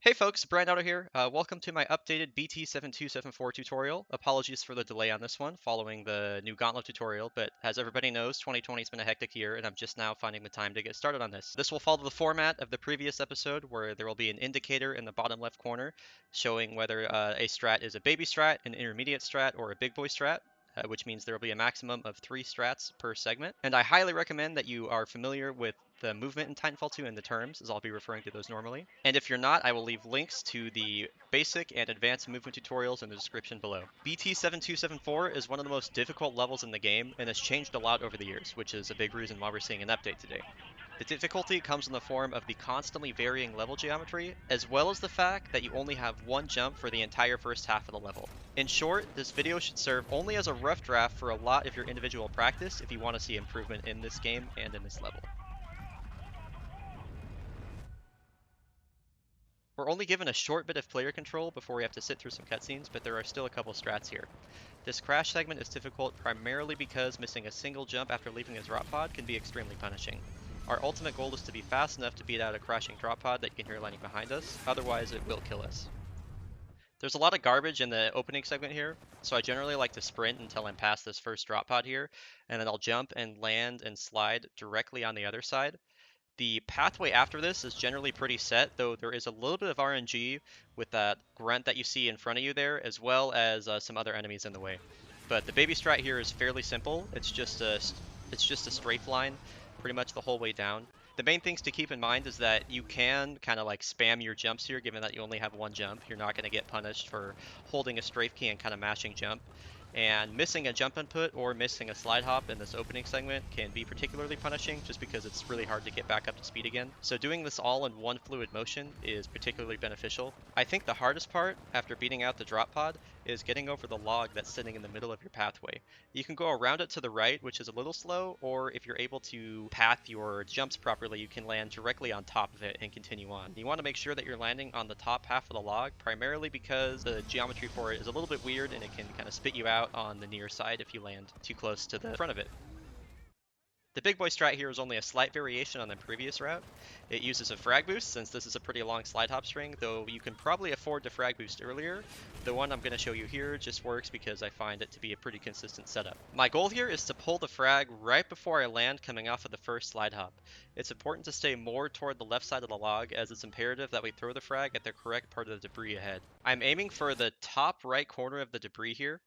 Hey folks, Brian Auto here. Welcome to my updated BT-7274 tutorial. Apologies for the delay on this one following the new Gauntlet tutorial, but as everybody knows, 2020 has been a hectic year and I'm just now finding the time to get started on this. This will follow the format of the previous episode where there will be an indicator in the bottom left corner showing whether a strat is a baby strat, an intermediate strat, or a big boy strat. Which means there will be a maximum of 3 strats per segment. And I highly recommend that you are familiar with the movement in Titanfall 2 and the terms, as I'll be referring to those normally. And if you're not, I will leave links to the basic and advanced movement tutorials in the description below. BT-7274 is one of the most difficult levels in the game and has changed a lot over the years, which is a big reason why we're seeing an update today. The difficulty comes in the form of the constantly varying level geometry, as well as the fact that you only have one jump for the entire first half of the level. In short, this video should serve only as a rough draft for a lot of your individual practice if you want to see improvement in this game and in this level. We're only given a short bit of player control before we have to sit through some cutscenes, but there are still a couple strats here. This crash segment is difficult primarily because missing a single jump after leaving a drop pod can be extremely punishing. Our ultimate goal is to be fast enough to beat out a crashing drop pod that you can hear landing behind us, otherwise it will kill us. There's a lot of garbage in the opening segment here, so I generally like to sprint until I'm past this first drop pod here, and then I'll jump and land and slide directly on the other side. The pathway after this is generally pretty set, though there is a little bit of RNG with that grunt that you see in front of you there, as well as some other enemies in the way. But the baby strat here is fairly simple. It's just a strafe line pretty much the whole way down. The main things to keep in mind is that you can kind of like spam your jumps here, given that you only have one jump. You're not going to get punished for holding a strafe key and kind of mashing jump. And missing a jump input or missing a slide hop in this opening segment can be particularly punishing just because it's really hard to get back up to speed again. So doing this all in one fluid motion is particularly beneficial. I think the hardest part after beating out the drop pod is getting over the log that's sitting in the middle of your pathway. You can go around it to the right, which is a little slow, or if you're able to path your jumps properly, you can land directly on top of it and continue on. You want to make sure that you're landing on the top half of the log, primarily because the geometry for it is a little bit weird and it can kind of spit you out on the near side if you land too close to the front of it. The big boy strat here is only a slight variation on the previous route. It uses a frag boost since this is a pretty long slide hop string, though you can probably afford to frag boost earlier. The one I'm going to show you here just works because I find it to be a pretty consistent setup. My goal here is to pull the frag right before I land coming off of the first slide hop. It's important to stay more toward the left side of the log as it's imperative that we throw the frag at the correct part of the debris ahead. I'm aiming for the top right corner of the debris here,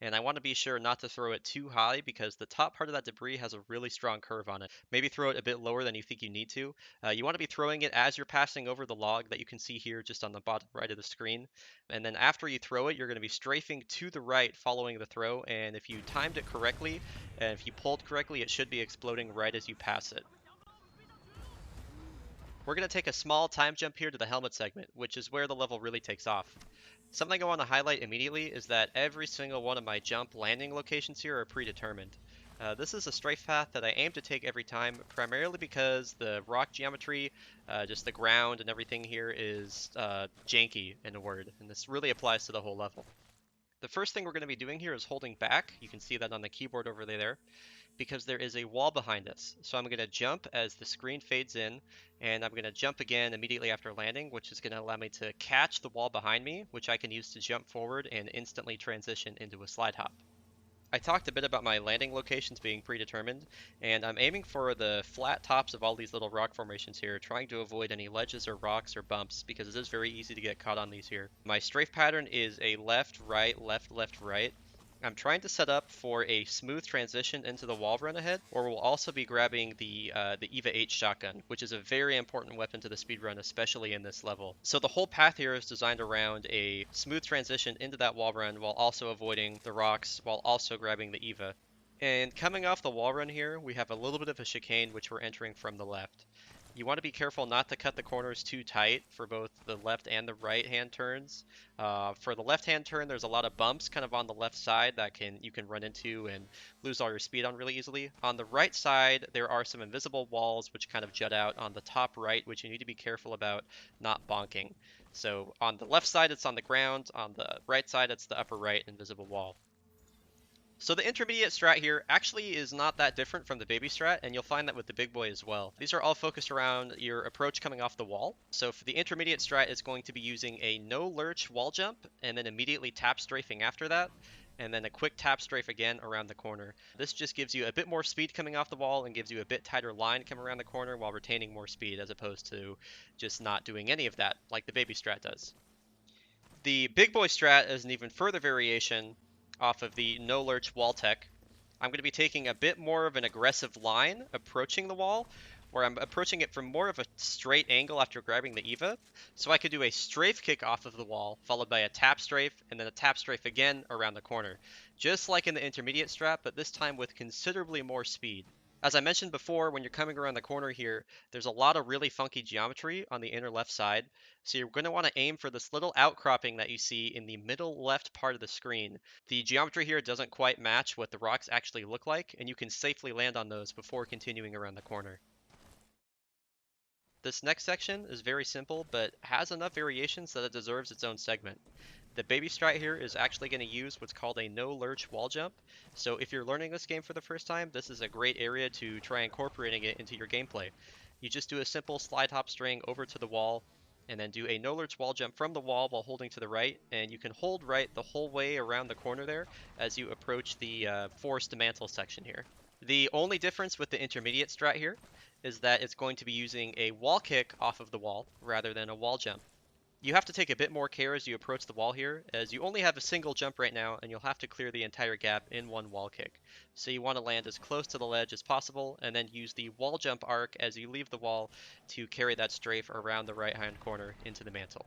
and I want to be sure not to throw it too high because the top part of that debris has a really strong curve on it. Maybe throw it a bit lower than you think you need to. You want to be throwing it as you're passing over the log that you can see here just on the bottom right of the screen. And then after you throw it, you're going to be strafing to the right following the throw. And if you timed it correctly, and if you pulled correctly, it should be exploding right as you pass it. We're going to take a small time jump here to the helmet segment, which is where the level really takes off. Something I want to highlight immediately is that every single one of my jump landing locations here are predetermined. This is a strafe path that I aim to take every time, primarily because the rock geometry, just the ground and everything here is janky in a word, and this really applies to the whole level. The first thing we're going to be doing here is holding back. You can see that on the keyboard over there, because there is a wall behind us. So I'm going to jump as the screen fades in, and I'm going to jump again immediately after landing, which is going to allow me to catch the wall behind me, which I can use to jump forward and instantly transition into a slide hop. I talked a bit about my landing locations being predetermined, and I'm aiming for the flat tops of all these little rock formations here, trying to avoid any ledges or rocks or bumps, because it is very easy to get caught on these here. My strafe pattern is a left, right, left, left, right. I'm trying to set up for a smooth transition into the wall run ahead, or we'll also be grabbing the EVA 8 shotgun, which is a very important weapon to the speedrun, especially in this level. So the whole path here is designed around a smooth transition into that wall run while also avoiding the rocks, while also grabbing the EVA. And coming off the wall run here, we have a little bit of a chicane which we're entering from the left. You want to be careful not to cut the corners too tight for both the left and the right hand turns. For the left hand turn, there's a lot of bumps kind of on the left side that you can run into and lose all your speed on really easily. On the right side, there are some invisible walls which kind of jut out on the top right, which you need to be careful about not bonking. So on the left side, it's on the ground. On the right side, it's the upper right invisible wall. So the intermediate strat here actually is not that different from the baby strat, and you'll find that with the big boy as well. These are all focused around your approach coming off the wall. So for the intermediate strat, it's going to be using a no lurch wall jump, and then immediately tap strafing after that, and then a quick tap strafe again around the corner. This just gives you a bit more speed coming off the wall and gives you a bit tighter line coming around the corner while retaining more speed, as opposed to just not doing any of that like the baby strat does. The big boy strat is an even further variation off of the no lurch wall tech. I'm going to be taking a bit more of an aggressive line approaching the wall, where I'm approaching it from more of a straight angle after grabbing the Eva. So I could do a strafe kick off of the wall, followed by a tap strafe, and then a tap strafe again around the corner. Just like in the intermediate strat, but this time with considerably more speed. As I mentioned before, when you're coming around the corner here, there's a lot of really funky geometry on the inner left side. So you're going to want to aim for this little outcropping that you see in the middle left part of the screen. The geometry here doesn't quite match what the rocks actually look like, and you can safely land on those before continuing around the corner. This next section is very simple, but has enough variations that it deserves its own segment. The baby strat here is actually going to use what's called a no lurch wall jump. So if you're learning this game for the first time, this is a great area to try incorporating it into your gameplay. You just do a simple slide hop string over to the wall, and then do a no lurch wall jump from the wall while holding to the right, and you can hold right the whole way around the corner there as you approach the forced mantle section here. The only difference with the intermediate strat here is that it's going to be using a wall kick off of the wall rather than a wall jump. You have to take a bit more care as you approach the wall here, as you only have a single jump right now, and you'll have to clear the entire gap in one wall kick. So you want to land as close to the ledge as possible, and then use the wall jump arc as you leave the wall to carry that strafe around the right-hand corner into the mantle.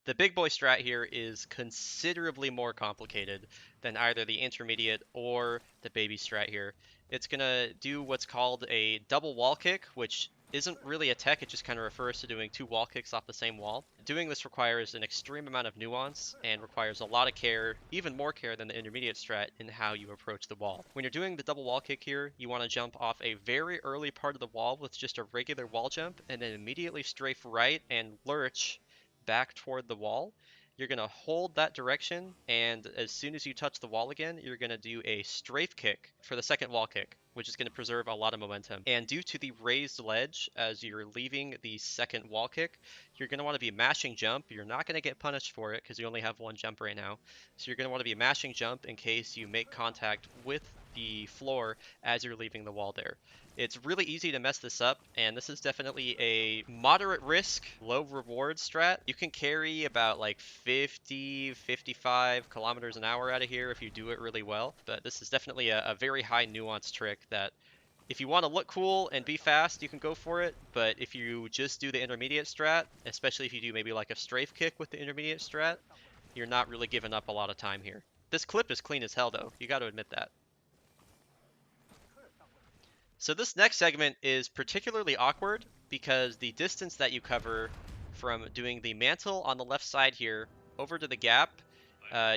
The big boy strat here is considerably more complicated than either the intermediate or the baby strat here. It's going to do what's called a double wall kick, which isn't really a tech, it just kind of refers to doing two wall kicks off the same wall. Doing this requires an extreme amount of nuance and requires a lot of care, even more care than the intermediate strat, in how you approach the wall. When you're doing the double wall kick here, you want to jump off a very early part of the wall with just a regular wall jump, and then immediately strafe right and lurch back toward the wall. You're going to hold that direction, and as soon as you touch the wall again, you're going to do a strafe kick for the second wall kick, which is going to preserve a lot of momentum. And due to the raised ledge as you're leaving the second wall kick, you're going to want to be mashing jump. You're not going to get punished for it because you only have one jump right now. So you're going to want to be mashing jump in case you make contact with the floor as you're leaving the wall there. It's really easy to mess this up, and this is definitely a moderate risk, low reward strat. You can carry about like 50, 55 kilometers an hour out of here if you do it really well, but this is definitely a very high nuance trick that if you want to look cool and be fast, you can go for it, but if you just do the intermediate strat, especially if you do maybe like a strafe kick with the intermediate strat, you're not really giving up a lot of time here. This clip is clean as hell though, you got to admit that. So this next segment is particularly awkward because the distance that you cover from doing the mantle on the left side here over to the gap,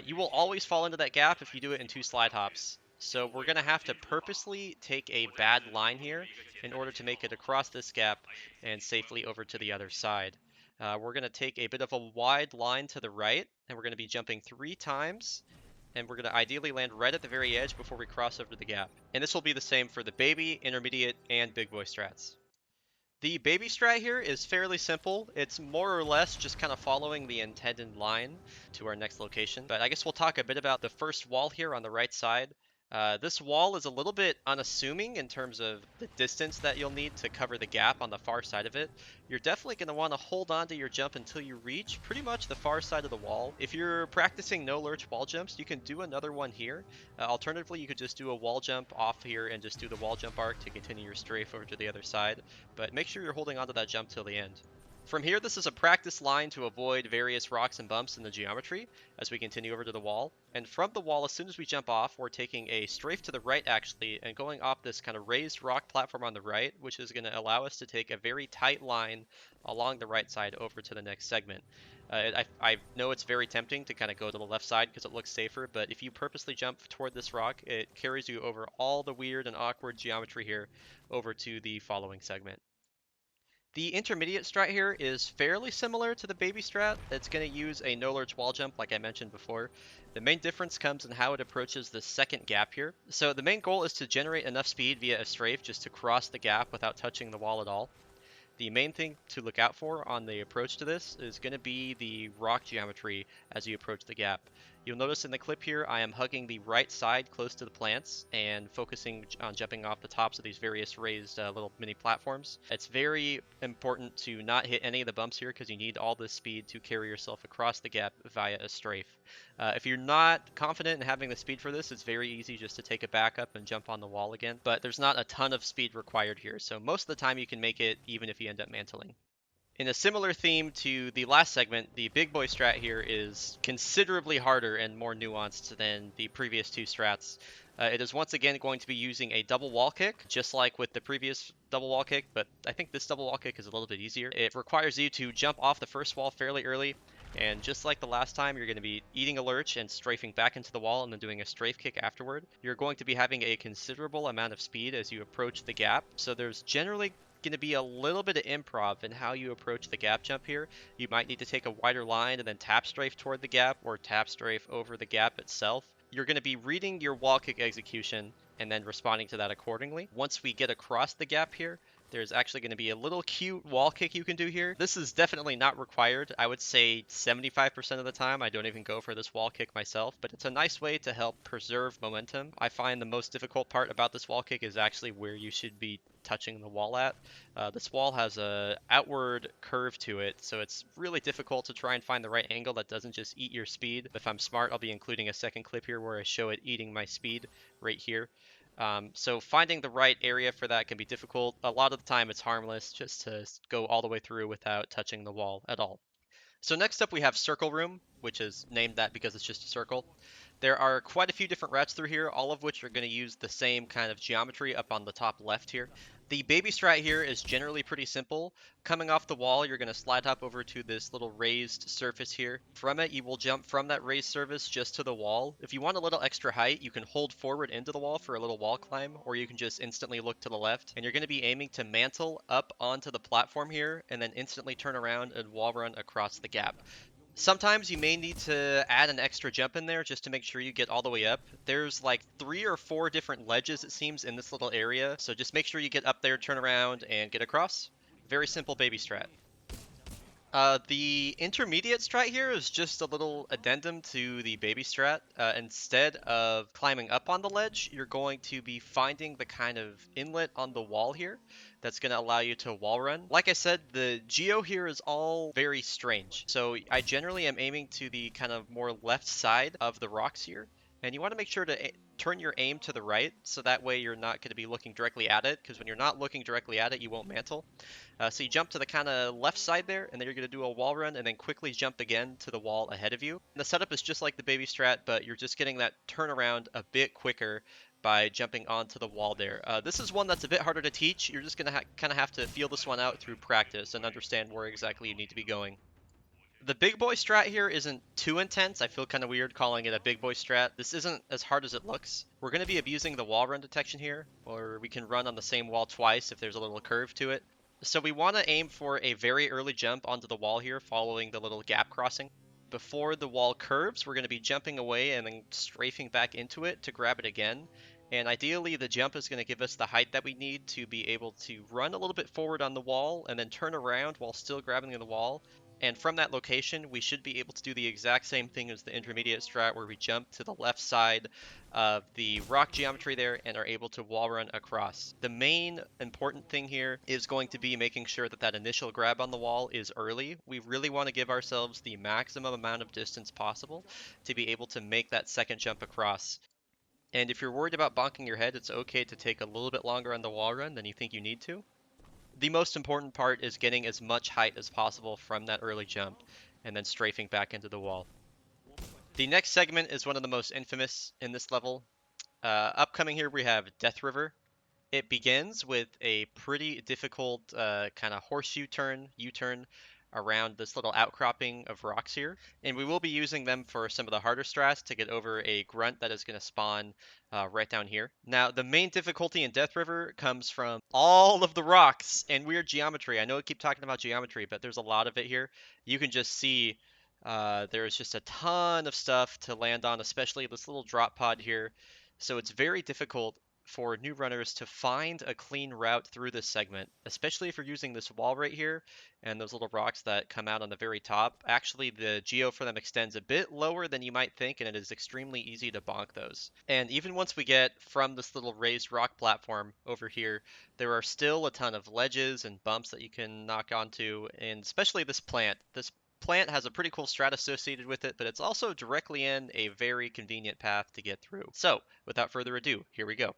you will always fall into that gap if you do it in two slide hops. So we're going to have to purposely take a bad line here in order to make it across this gap and safely over to the other side. We're going to take a bit of a wide line to the right, and we're going to be jumping 3 times, and we're going to ideally land right at the very edge before we cross over the gap. And this will be the same for the baby, intermediate, and big boy strats. The baby strat here is fairly simple. It's more or less just kind of following the intended line to our next location. But I guess we'll talk a bit about the first wall here on the right side. This wall is a little bit unassuming in terms of the distance that you'll need to cover the gap on the far side of it. You're definitely going to want to hold on to your jump until you reach pretty much the far side of the wall. If you're practicing no lurch wall jumps, you can do another one here. Alternatively, you could just do a wall jump off here and just do the wall jump arc to continue your strafe over to the other side. But make sure you're holding onto that jump till the end. From here, this is a practice line to avoid various rocks and bumps in the geometry as we continue over to the wall. And from the wall, as soon as we jump off, we're taking a strafe to the right actually and going off this kind of raised rock platform on the right, which is going to allow us to take a very tight line along the right side over to the next segment. I know it's very tempting to kind of go to the left side because it looks safer, but if you purposely jump toward this rock, it carries you over all the weird and awkward geometry here over to the following segment. The intermediate strat here is fairly similar to the baby strat. It's going to use a no lurch wall jump like I mentioned before. The main difference comes in how it approaches the second gap here. So the main goal is to generate enough speed via a strafe just to cross the gap without touching the wall at all. The main thing to look out for on the approach to this is going to be the rock geometry as you approach the gap. You'll notice in the clip here I am hugging the right side close to the plants and focusing on jumping off the tops of these various raised little mini platforms. It's very important to not hit any of the bumps here because you need all this speed to carry yourself across the gap via a strafe. If you're not confident in having the speed for this, it's very easy just to take a back up and jump on the wall again, but there's not a ton of speed required here, so most of the time you can make it even if you end up mantling. In a similar theme to the last segment, the big boy strat here is considerably harder and more nuanced than the previous two strats. It is once again going to be using a double wall kick, just like with the previous double wall kick, but I think this double wall kick is a little bit easier. It requires you to jump off the first wall fairly early, and just like the last time, you're going to be eating a lurch and strafing back into the wall and then doing a strafe kick afterward. You're going to be having a considerable amount of speed as you approach the gap, so there's generally going to be a little bit of improv in how you approach the gap jump here. You might need to take a wider line and then tap strafe toward the gap or tap strafe over the gap itself. You're going to be reading your wall kick execution and then responding to that accordingly. Once we get across the gap here, there's actually going to be a little cute wall kick you can do here. This is definitely not required. I would say 75% of the time I don't even go for this wall kick myself, but it's a nice way to help preserve momentum. I find the most difficult part about this wall kick is actually where you should be touching the wall at. This wall has a outward curve to it, so it's really difficult to try and find the right angle that doesn't just eat your speed. If I'm smart, I'll be including a second clip here where I show it eating my speed right here. So finding the right area for that can be difficult. A lot of the time it's harmless just to go all the way through without touching the wall at all. So next up we have Circle Room, which is named that because it's just a circle. There are quite a few different routes through here, all of which are going to use the same kind of geometry up on the top left here. The baby strat here is generally pretty simple. Coming off the wall, you're going to slide hop over to this little raised surface here. From it, you will jump from that raised surface just to the wall. If you want a little extra height, you can hold forward into the wall for a little wall climb, or you can just instantly look to the left. And you're going to be aiming to mantle up onto the platform here, and then instantly turn around and wall run across the gap. Sometimes you may need to add an extra jump in there just to make sure you get all the way up. There's like 3 or 4 different ledges, it seems, in this little area. So just make sure you get up there, turn around, and get across. Very simple baby strat. The intermediate strat here is just a little addendum to the baby strat. Instead of climbing up on the ledge, you're going to be finding the kind of inlet on the wall here that's going to allow you to wall run. Like I said, the geo here is all very strange. So I generally am aiming to the kind of more left side of the rocks here. And you want to make sure to turn your aim to the right, so that way you're not going to be looking directly at it, because when you're not looking directly at it, you won't mantle. So you jump to the kind of left side there, and then you're going to do a wall run, and then quickly jump again to the wall ahead of you. And the setup is just like the baby strat, but you're just getting that turnaround a bit quicker by jumping onto the wall there. This is one that's a bit harder to teach. You're just going to kind of have to feel this one out through practice and understand where exactly you need to be going. The big boy strat here isn't too intense. I feel kind of weird calling it a big boy strat. This isn't as hard as it looks. We're going to be abusing the wall run detection here, or we can run on the same wall twice if there's a little curve to it. So we want to aim for a very early jump onto the wall here, following the little gap crossing. Before the wall curves, we're going to be jumping away and then strafing back into it to grab it again. And ideally, the jump is going to give us the height that we need to be able to run a little bit forward on the wall and then turn around while still grabbing the wall. And from that location, we should be able to do the exact same thing as the intermediate strat, where we jump to the left side of the rock geometry there and are able to wall run across. The main important thing here is going to be making sure that that initial grab on the wall is early. We really want to give ourselves the maximum amount of distance possible to be able to make that second jump across. And if you're worried about bonking your head, it's okay to take a little bit longer on the wall run than you think you need to. The most important part is getting as much height as possible from that early jump and then strafing back into the wall. The next segment is one of the most infamous in this level. Upcoming here we have Death River. It begins with a pretty difficult kind of horseshoe turn, U-turn, around this little outcropping of rocks here. And we will be using them for some of the harder strats to get over a grunt that is going to spawn right down here. Now, the main difficulty in Death River comes from all of the rocks and weird geometry. I know I keep talking about geometry, but there's a lot of it here. You can just see there's just a ton of stuff to land on, especially this little drop pod here. So it's very difficult for new runners to find a clean route through this segment, especially if you're using this wall right here and those little rocks that come out on the very top. Actually, the geo for them extends a bit lower than you might think, and it is extremely easy to bonk those. And even once we get from this little raised rock platform over here, there are still a ton of ledges and bumps that you can knock onto, and especially this plant. This plant has a pretty cool strat associated with it, but it's also directly in a very convenient path to get through. So, without further ado, here we go.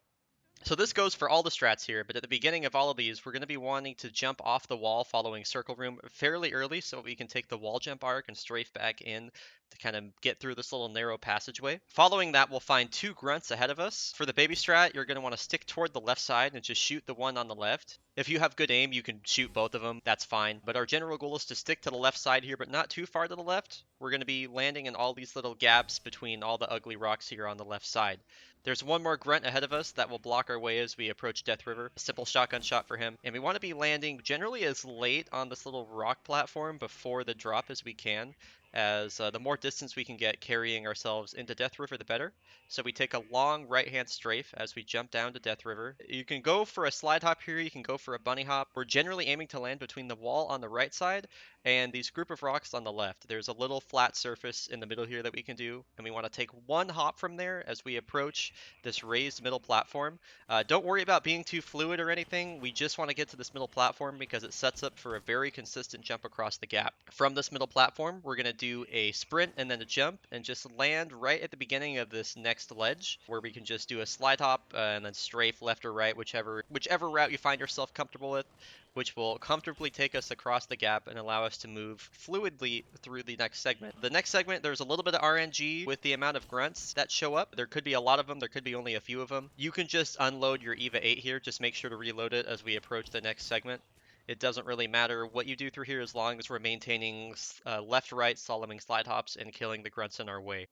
So this goes for all the strats here, but at the beginning of all of these, we're going to be wanting to jump off the wall following Circle Room fairly early so we can take the wall jump arc and strafe back in to kind of get through this little narrow passageway. Following that, we'll find two grunts ahead of us. For the baby strat, you're going to want to stick toward the left side and just shoot the one on the left. If you have good aim, you can shoot both of them. That's fine. But our general goal is to stick to the left side here, but not too far to the left. We're going to be landing in all these little gaps between all the ugly rocks here on the left side. There's one more grunt ahead of us that will block our way as we approach Death River. A simple shotgun shot for him. And we want to be landing generally as late on this little rock platform before the drop as we can, as the more distance we can get carrying ourselves into Death River, the better. So we take a long right-hand strafe as we jump down to Death River. You can go for a slide hop here, you can go for a bunny hop. We're generally aiming to land between the wall on the right side and these group of rocks on the left. There's a little flat surface in the middle here that we can do, and we want to take one hop from there as we approach this raised middle platform. Don't worry about being too fluid or anything. We just want to get to this middle platform because it sets up for a very consistent jump across the gap. From this middle platform, we're going to do a sprint and then a jump and just land right at the beginning of this next ledge where we can just do a slide hop and then strafe left or right, whichever route you find yourself comfortable with, which will comfortably take us across the gap and allow us to move fluidly through the next segment. The next segment, there's a little bit of RNG with the amount of grunts that show up. There could be a lot of them, there could be only a few of them. You can just unload your EVA 8 here, just make sure to reload it as we approach the next segment. It doesn't really matter what you do through here as long as we're maintaining left-right Soloming slide hops and killing the grunts in our way.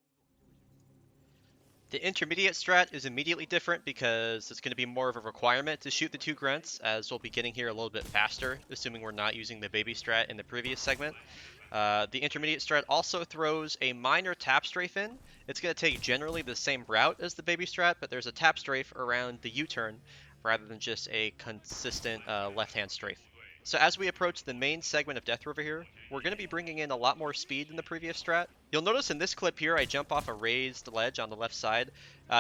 The intermediate strat is immediately different because it's going to be more of a requirement to shoot the two grunts, as we'll be getting here a little bit faster, assuming we're not using the baby strat in the previous segment. The intermediate strat also throws a minor tap strafe in. It's going to take generally the same route as the baby strat, but there's a tap strafe around the U-turn rather than just a consistent left-hand strafe. So as we approach the main segment of Death River here, we're going to be bringing in a lot more speed than the previous strat. You'll notice in this clip here, I jump off a raised ledge on the left side.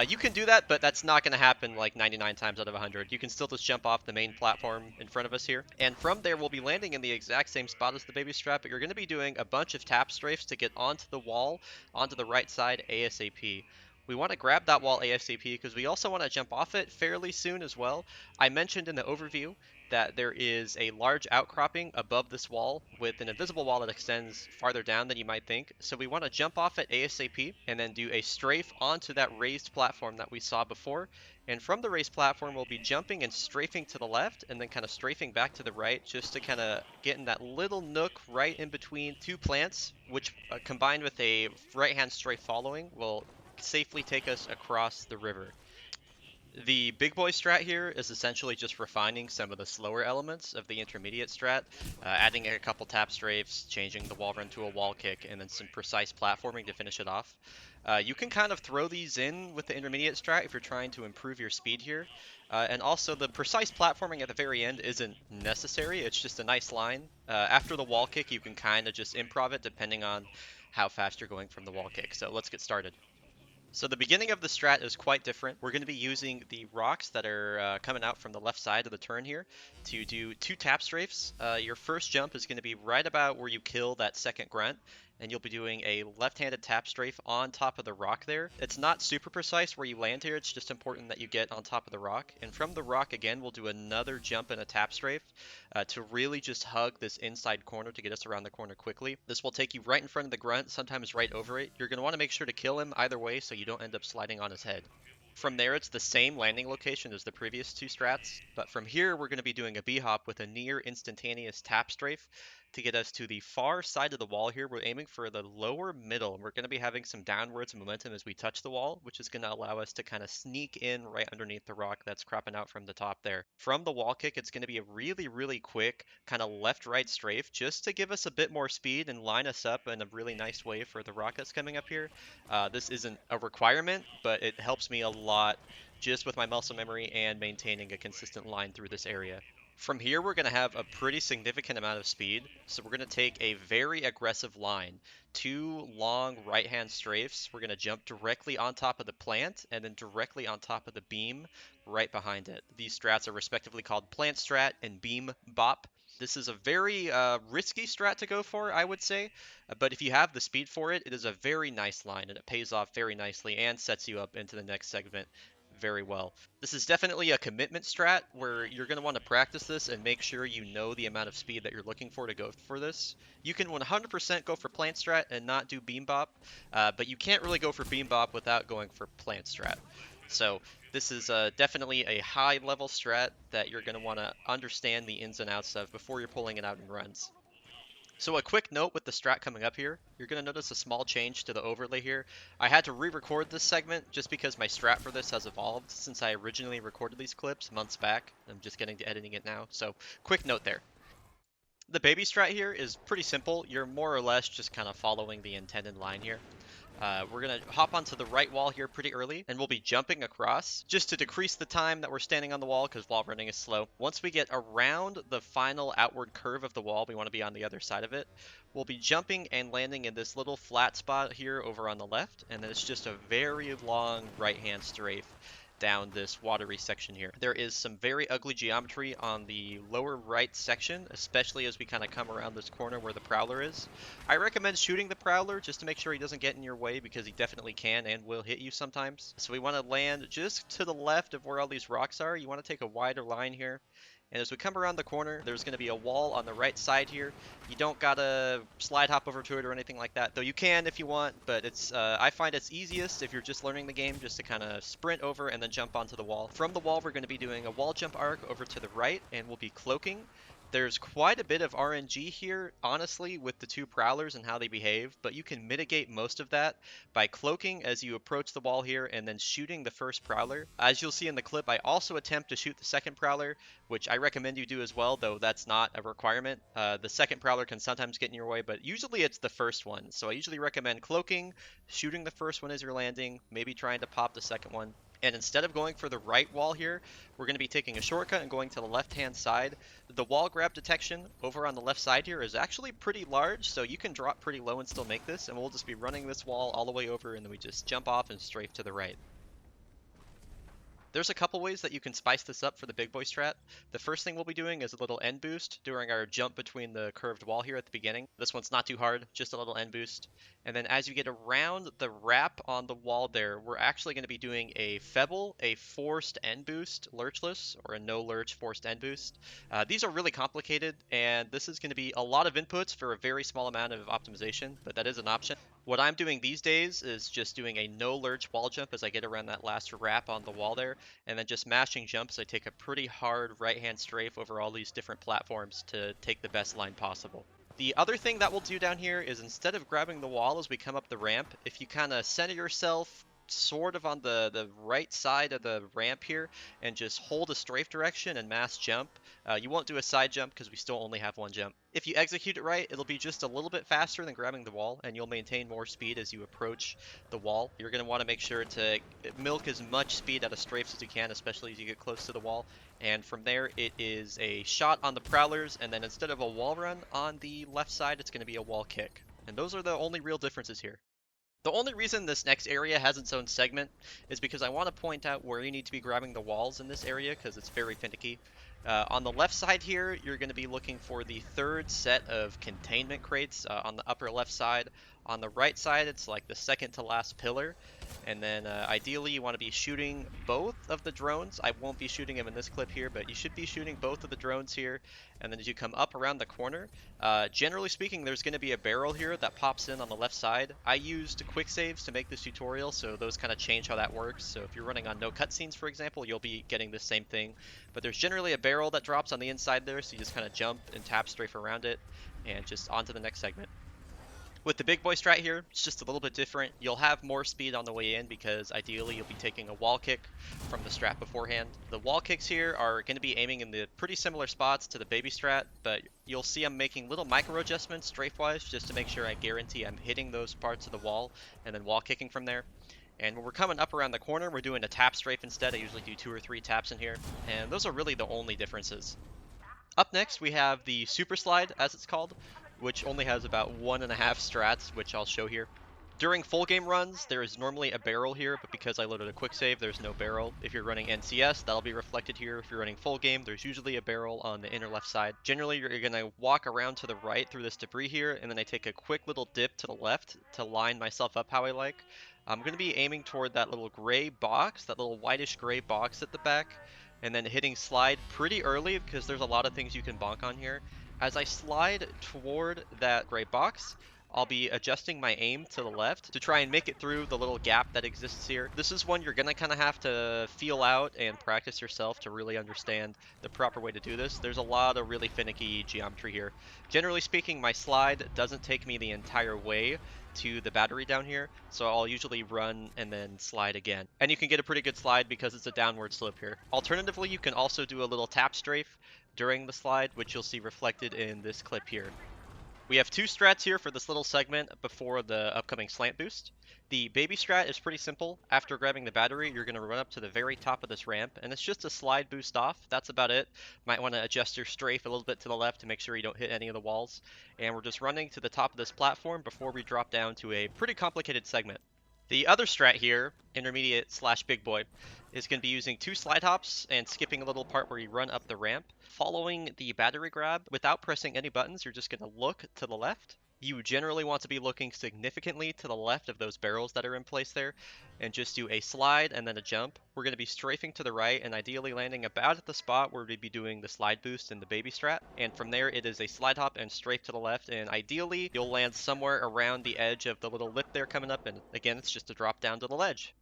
You can do that, but that's not going to happen like 99 times out of 100. You can still just jump off the main platform in front of us here. And from there, we'll be landing in the exact same spot as the baby strat, but you're going to be doing a bunch of tap strafes to get onto the wall, onto the right side ASAP. We want to grab that wall ASAP because we also want to jump off it fairly soon as well. I mentioned in the overview that there is a large outcropping above this wall with an invisible wall that extends farther down than you might think. So we want to jump off it ASAP and then do a strafe onto that raised platform that we saw before. And from the raised platform, we'll be jumping and strafing to the left and then kind of strafing back to the right just to kind of get in that little nook right in between two plants, which combined with a right-hand strafe following will safely take us across the river. The big boy strat here is essentially just refining some of the slower elements of the intermediate strat, adding a couple tap strafes, changing the wall run to a wall kick, and then some precise platforming to finish it off. You can kind of throw these in with the intermediate strat if you're trying to improve your speed here. And also the precise platforming at the very end isn't necessary, it's just a nice line. After the wall kick, you can kind of just improv it depending on how fast you're going from the wall kick. So let's get started. So the beginning of the strat is quite different. We're going to be using the rocks that are coming out from the left side of the turn here to do two tap strafes. Your first jump is going to be right about where you kill that second grunt, and you'll be doing a left-handed tap strafe on top of the rock there. It's not super precise where you land here, it's just important that you get on top of the rock. And from the rock again, we'll do another jump and a tap strafe to really just hug this inside corner to get us around the corner quickly. This will take you right in front of the grunt, sometimes right over it. You're going to want to make sure to kill him either way so you don't end up sliding on his head. From there, it's the same landing location as the previous two strats, but from here, we're going to be doing a B-hop with a near instantaneous tap strafe to get us to the far side of the wall here. We're aiming for the lower middle, and we're going to be having some downwards momentum as we touch the wall, which is going to allow us to kind of sneak in right underneath the rock that's cropping out from the top there. From the wall kick, it's going to be a really quick kind of left-right strafe just to give us a bit more speed and line us up in a really nice way for the rock that's coming up here. This isn't a requirement, but it helps me a lot just with my muscle memory and maintaining a consistent line through this area. From here, we're going to have a pretty significant amount of speed, so we're going to take a very aggressive line. 2 long right-hand strafes. We're going to jump directly on top of the plant and then directly on top of the beam right behind it. These strats are respectively called plant strat and beam bop. This is a very risky strat to go for, I would say, but if you have the speed for it, it is a very nice line and it pays off very nicely and sets you up into the next segment very well. This is definitely a commitment strat where you're going to want to practice this and make sure you know the amount of speed that you're looking for to go for this. You can 100% go for plant strat and not do beam bop, but you can't really go for beam bop without going for plant strat. So this is definitely a high level strat that you're going to want to understand the ins and outs of before you're pulling it out in runs. So a quick note with the strat coming up here, you're going to notice a small change to the overlay here. I had to re-record this segment just because my strat for this has evolved since I originally recorded these clips months back. I'm just getting to editing it now, so quick note there. The baby strat here is pretty simple. You're more or less just kind of following the intended line here. We're going to hop onto the right wall here pretty early, and we'll be jumping across just to decrease the time that we're standing on the wall because wall running is slow. Once we get around the final outward curve of the wall, we want to be on the other side of it. We'll be jumping and landing in this little flat spot here over on the left, and then it's just a very long right-hand strafe down this watery section here. There is some very ugly geometry on the lower right section, especially as we kind of come around this corner where the Prowler is. I recommend shooting the Prowler just to make sure he doesn't get in your way because he definitely can and will hit you sometimes. So we want to land just to the left of where all these rocks are. You want to take a wider line here. And as we come around the corner, there's going to be a wall on the right side here. You don't gotta slide hop over to it or anything like that, though you can if you want, but it's I find it's easiest if you're just learning the game just to kind of sprint over and then jump onto the wall. From the wall, we're going to be doing a wall jump arc over to the right, and we'll be cloaking. There's quite a bit of RNG here, honestly, with the 2 Prowlers and how they behave, but you can mitigate most of that by cloaking as you approach the wall here and then shooting the first Prowler. As you'll see in the clip, I also attempt to shoot the second Prowler, which I recommend you do as well, though that's not a requirement. The second Prowler can sometimes get in your way, but usually it's the first one. So I usually recommend cloaking, shooting the first one as you're landing, maybe trying to pop the second one. And instead of going for the right wall here, we're going to be taking a shortcut and going to the left-hand side. The wall grab detection over on the left side here is actually pretty large, so you can drop pretty low and still make this, and we'll just be running this wall all the way over, and then we just jump off and strafe to the right. There's a couple ways that you can spice this up for the big boy strat. The first thing we'll be doing is a little end boost during our jump between the curved wall here at the beginning. This one's not too hard, just a little end boost. And then as you get around the wrap on the wall there, we're actually going to be doing a Febble, a forced end boost lurchless, or a no lurch forced end boost. These are really complicated, and this is going to be a lot of inputs for a very small amount of optimization, but that is an option. What I'm doing these days is just doing a no lurch wall jump as I get around that last wrap on the wall there, and then just mashing jumps. I take a pretty hard right-hand strafe over all these different platforms to take the best line possible. The other thing that we'll do down here is instead of grabbing the wall as we come up the ramp, if you kind of center yourself sort of on the right side of the ramp here and just hold a strafe direction and mass jump. You won't do a side jump because we still only have one jump. If you execute it right, it'll be just a little bit faster than grabbing the wall, and you'll maintain more speed as you approach the wall. You're going to want to make sure to milk as much speed out of strafes as you can, especially as you get close to the wall. And from there, it is a shot on the Prowlers, and then instead of a wall run on the left side, it's going to be a wall kick. And those are the only real differences here. The only reason this next area has its own segment is because I want to point out where you need to be grabbing the walls in this area because it's very finicky. On the left side here, you're going to be looking for the third set of containment crates on the upper left side. On the right side, it's like the second to last pillar. And then ideally you want to be shooting both of the drones. I won't be shooting them in this clip here, but you should be shooting both of the drones here. And then as you come up around the corner, generally speaking, there's going to be a barrel here that pops in on the left side. I used quick saves to make this tutorial, so those kind of change how that works. So if you're running on no cutscenes, for example, you'll be getting the same thing. But there's generally a barrel that drops on the inside there, so you just kind of jump and tap strafe around it and just onto the next segment. With the big boy strat here, it's just a little bit different. You'll have more speed on the way in because ideally you'll be taking a wall kick from the strat beforehand. The wall kicks here are going to be aiming in the pretty similar spots to the baby strat, but you'll see I'm making little micro adjustments strafe-wise just to make sure I guarantee I'm hitting those parts of the wall and then wall kicking from there. And when we're coming up around the corner, we're doing a tap strafe instead. I usually do 2 or 3 taps in here, and those are really the only differences. Up next, we have the super slide, as it's called, which only has about 1.5 strats, which I'll show here. During full game runs, there is normally a barrel here, but because I loaded a quick save, there's no barrel. If you're running NCS, that'll be reflected here. If you're running full game, there's usually a barrel on the inner left side. Generally, you're going to walk around to the right through this debris here, and then I take a quick little dip to the left to line myself up how I like. I'm going to be aiming toward that little gray box, that little whitish gray box at the back, and then hitting slide pretty early because there's a lot of things you can bonk on here. As I slide toward that gray box, I'll be adjusting my aim to the left to try and make it through the little gap that exists here. This is one you're going to kind of have to feel out and practice yourself to really understand the proper way to do this. There's a lot of really finicky geometry here. Generally speaking, my slide doesn't take me the entire way to the battery down here, so I'll usually run and then slide again. And you can get a pretty good slide because it's a downward slope here. Alternatively, you can also do a little tap strafe during the slide, which you'll see reflected in this clip here. We have 2 strats here for this little segment before the upcoming slant boost. The baby strat is pretty simple. After grabbing the battery, you're going to run up to the very top of this ramp, and it's just a slide boost off. That's about it. Might want to adjust your strafe a little bit to the left to make sure you don't hit any of the walls. And we're just running to the top of this platform before we drop down to a pretty complicated segment. The other strat here, intermediate slash big boy, is going to be using 2 slide hops and skipping a little part where you run up the ramp. Following the battery grab, without pressing any buttons, you're just going to look to the left. You generally want to be looking significantly to the left of those barrels that are in place there, and just do a slide and then a jump. We're going to be strafing to the right and ideally landing about at the spot where we'd be doing the slide boost and the baby strat. And from there, it is a slide hop and strafe to the left, and ideally, you'll land somewhere around the edge of the little lip there coming up, and again, it's just a drop down to the ledge.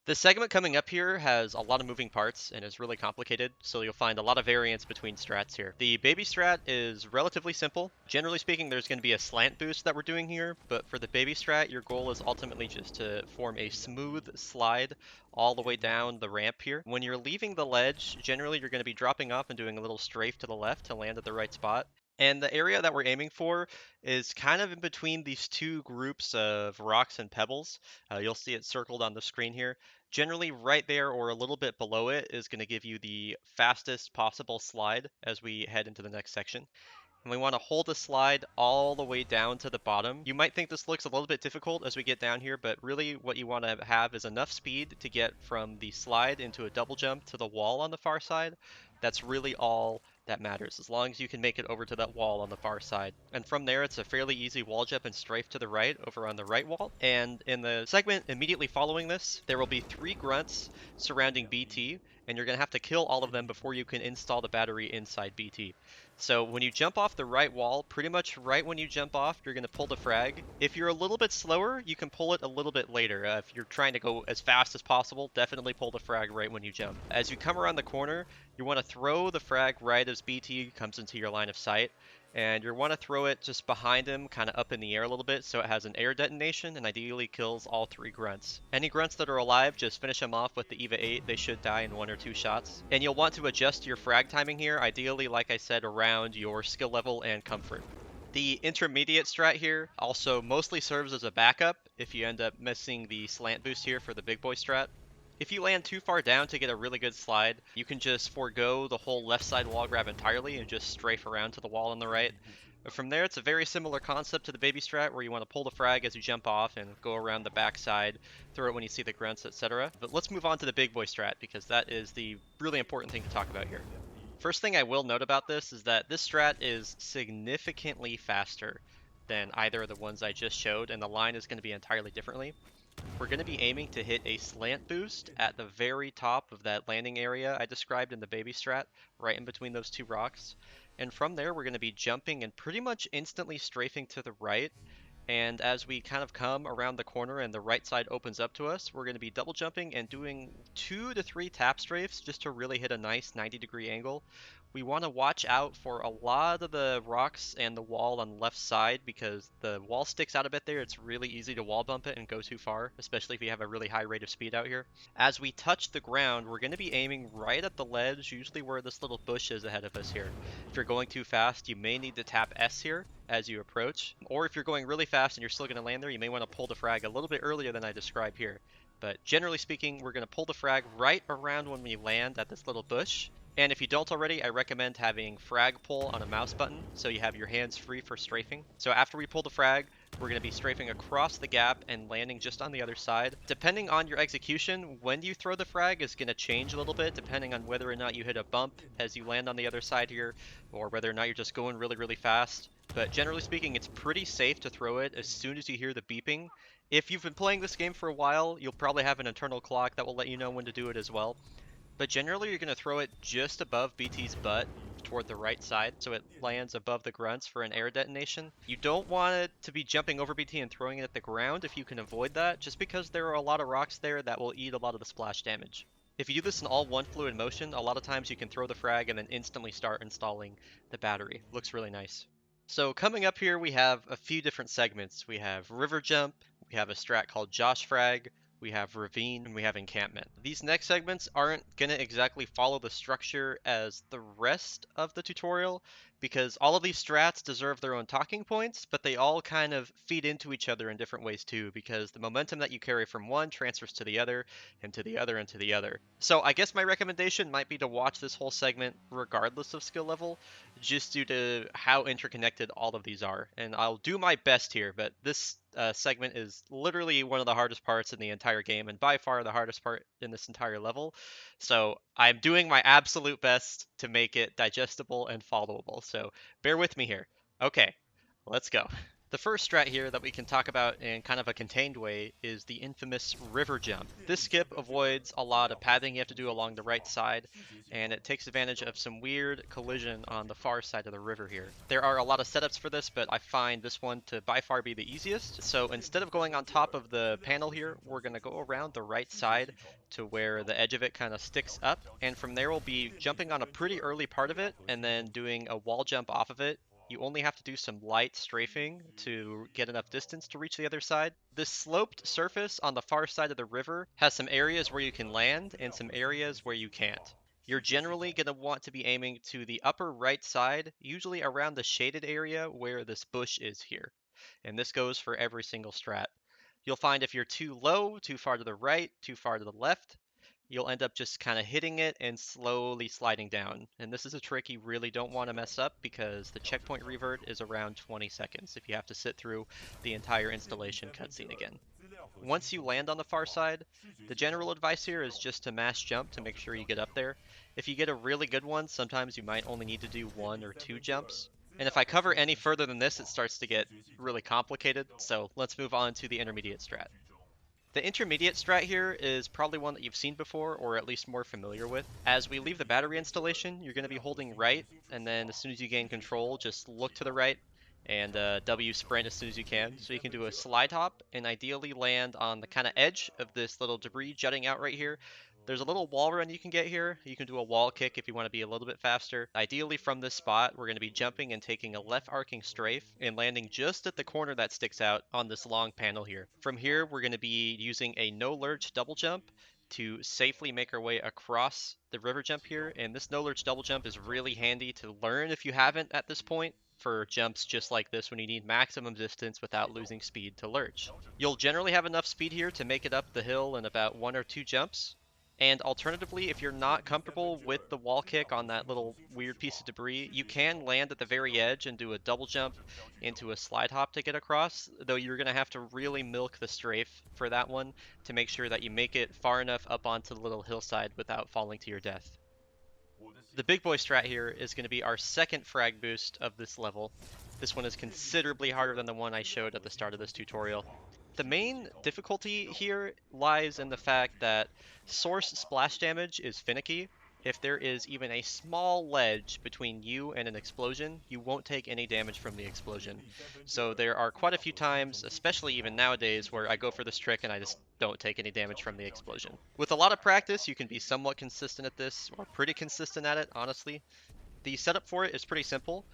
This segment coming up here has a lot of moving parts and is really complicated, so you'll find a lot of variance between strats here. The baby strat is relatively simple. Generally speaking, there's going to be a slant boost that we're doing here, but for the baby strat, your goal is ultimately just to form a smooth slide all the way down the ramp here. When you're leaving the ledge, generally you're going to be dropping off and doing a little strafe to the left to land at the right spot. And the area that we're aiming for is kind of in between these 2 groups of rocks and pebbles. You'll see it circled on the screen here. Generally right there or a little bit below it is going to give you the fastest possible slide as we head into the next section. And we want to hold the slide all the way down to the bottom. You might think this looks a little bit difficult as we get down here, but really what you want to have is enough speed to get from the slide into a double jump to the wall on the far side. That's really all that matters, as long as you can make it over to that wall on the far side. And from there, it's a fairly easy wall jump and strafe to the right over on the right wall. And in the segment immediately following this, there will be 3 grunts surrounding BT, and you're going to have to kill all of them before you can install the battery inside BT. So when you jump off the right wall, pretty much right when you jump off, you're going to pull the frag. If you're a little bit slower, you can pull it a little bit later. If you're trying to go as fast as possible, definitely pull the frag right when you jump. As you come around the corner, you want to throw the frag right as BT comes into your line of sight. And you want to throw it just behind him, kind of up in the air a little bit, so it has an air detonation and ideally kills all 3 grunts. Any grunts that are alive, just finish them off with the EVA 8. They should die in 1 or 2 shots. And you'll want to adjust your frag timing here, ideally, like I said, around your skill level and comfort. The intermediate strat here also mostly serves as a backup if you end up missing the slant boost here for the big boy strat. If you land too far down to get a really good slide, you can just forego the whole left side wall grab entirely and just strafe around to the wall on the right. But from there, it's a very similar concept to the baby strat where you want to pull the frag as you jump off and go around the back side, throw it when you see the grunts, etc. But let's move on to the big boy strat because that is the really important thing to talk about here. First thing I will note about this is that this strat is significantly faster than either of the ones I just showed, and the line is going to be entirely differently. we're going to be aiming to hit a slant boost at the very top of that landing area I described in the baby strat, right in between those two rocks. And from there, we're going to be jumping and pretty much instantly strafing to the right. And as we kind of come around the corner and the right side opens up to us, we're going to be double jumping and doing 2 to 3 tap strafes just to really hit a nice 90-degree angle. We want to watch out for a lot of the rocks and the wall on the left side because the wall sticks out a bit there. It's really easy to wall bump it and go too far, especially if you have a really high rate of speed out here. As we touch the ground, we're going to be aiming right at the ledge, usually where this little bush is ahead of us here. If you're going too fast, you may need to tap S here as you approach, or if you're going really fast and you're still going to land there, you may want to pull the frag a little bit earlier than I describe here. But generally speaking, we're going to pull the frag right around when we land at this little bush. And if you don't already, I recommend having frag pull on a mouse button so you have your hands free for strafing. So after we pull the frag, we're going to be strafing across the gap and landing just on the other side. Depending on your execution, when you throw the frag is going to change a little bit depending on whether or not you hit a bump as you land on the other side here, or whether or not you're just going really, really fast. But generally speaking, it's pretty safe to throw it as soon as you hear the beeping. If you've been playing this game for a while, you'll probably have an internal clock that will let you know when to do it as well. But generally, you're going to throw it just above BT's butt toward the right side, so it lands above the grunts for an air detonation. You don't want it to be jumping over BT and throwing it at the ground if you can avoid that, just because there are a lot of rocks there that will eat a lot of the splash damage. If you do this in all one fluid motion, a lot of times you can throw the frag and then instantly start installing the battery. Looks really nice. So coming up here, we have a few different segments. We have River Jump, we have a strat called Josh Frag, we have Ravine, and we have Encampment. These next segments aren't going to exactly follow the structure as the rest of the tutorial, because all of these strats deserve their own talking points, but they all kind of feed into each other in different ways too, because the momentum that you carry from one transfers to the other, and to the other, and to the other. So I guess my recommendation might be to watch this whole segment regardless of skill level, just due to how interconnected all of these are. And I'll do my best here, but this segment is literally one of the hardest parts in the entire game, and by far the hardest part in this entire level. So I'm doing my absolute best to make it digestible and followable, so bear with me here. Okay, let's go. The first strat here that we can talk about in kind of a contained way is the infamous river jump. This skip avoids a lot of pathing you have to do along the right side, and it takes advantage of some weird collision on the far side of the river here. There are a lot of setups for this, but I find this one to by far be the easiest. So instead of going on top of the panel here, we're going to go around the right side to where the edge of it kind of sticks up, and from there we'll be jumping on a pretty early part of it and then doing a wall jump off of it. You only have to do some light strafing to get enough distance to reach the other side. This sloped surface on the far side of the river has some areas where you can land and some areas where you can't. You're generally going to want to be aiming to the upper right side, usually around the shaded area where this bush is here. And this goes for every single strat. You'll find if you're too low, too far to the right, too far to the left, you'll end up just kind of hitting it and slowly sliding down. And this is a trick you really don't want to mess up because the checkpoint revert is around 20 seconds if you have to sit through the entire installation cutscene again. Once you land on the far side, the general advice here is just to mash jump to make sure you get up there. If you get a really good one, sometimes you might only need to do 1 or 2 jumps. And if I cover any further than this, it starts to get really complicated, so let's move on to the intermediate strat. The intermediate strat here is probably one that you've seen before, or at least more familiar with. As we leave the battery installation, you're going to be holding right, and then as soon as you gain control, just look to the right, and W sprint as soon as you can. So you can do a slide hop, and ideally land on the kind of edge of this little debris jutting out right here. There's a little wall run you can get here. You can do a wall kick if you want to be a little bit faster. Ideally from this spot, we're going to be jumping and taking a left arcing strafe and landing just at the corner that sticks out on this long panel here. From here, we're going to be using a no lurch double jump to safely make our way across the river jump here. And this no lurch double jump is really handy to learn if you haven't at this point, for jumps just like this when you need maximum distance without losing speed to lurch. You'll generally have enough speed here to make it up the hill in about 1 or 2 jumps. And alternatively, if you're not comfortable with the wall kick on that little weird piece of debris, you can land at the very edge and do a double jump into a slide hop to get across, though you're going to have to really milk the strafe for that one to make sure that you make it far enough up onto the little hillside without falling to your death. The big boy strat here is going to be our second frag boost of this level. This one is considerably harder than the one I showed at the start of this tutorial. The main difficulty here lies in the fact that source splash damage is finicky. If there is even a small ledge between you and an explosion, you won't take any damage from the explosion. So there are quite a few times, especially even nowadays, where I go for this trick and I just don't take any damage from the explosion. With a lot of practice, you can be somewhat consistent at this, or pretty consistent at it, honestly. The setup for it is pretty simple.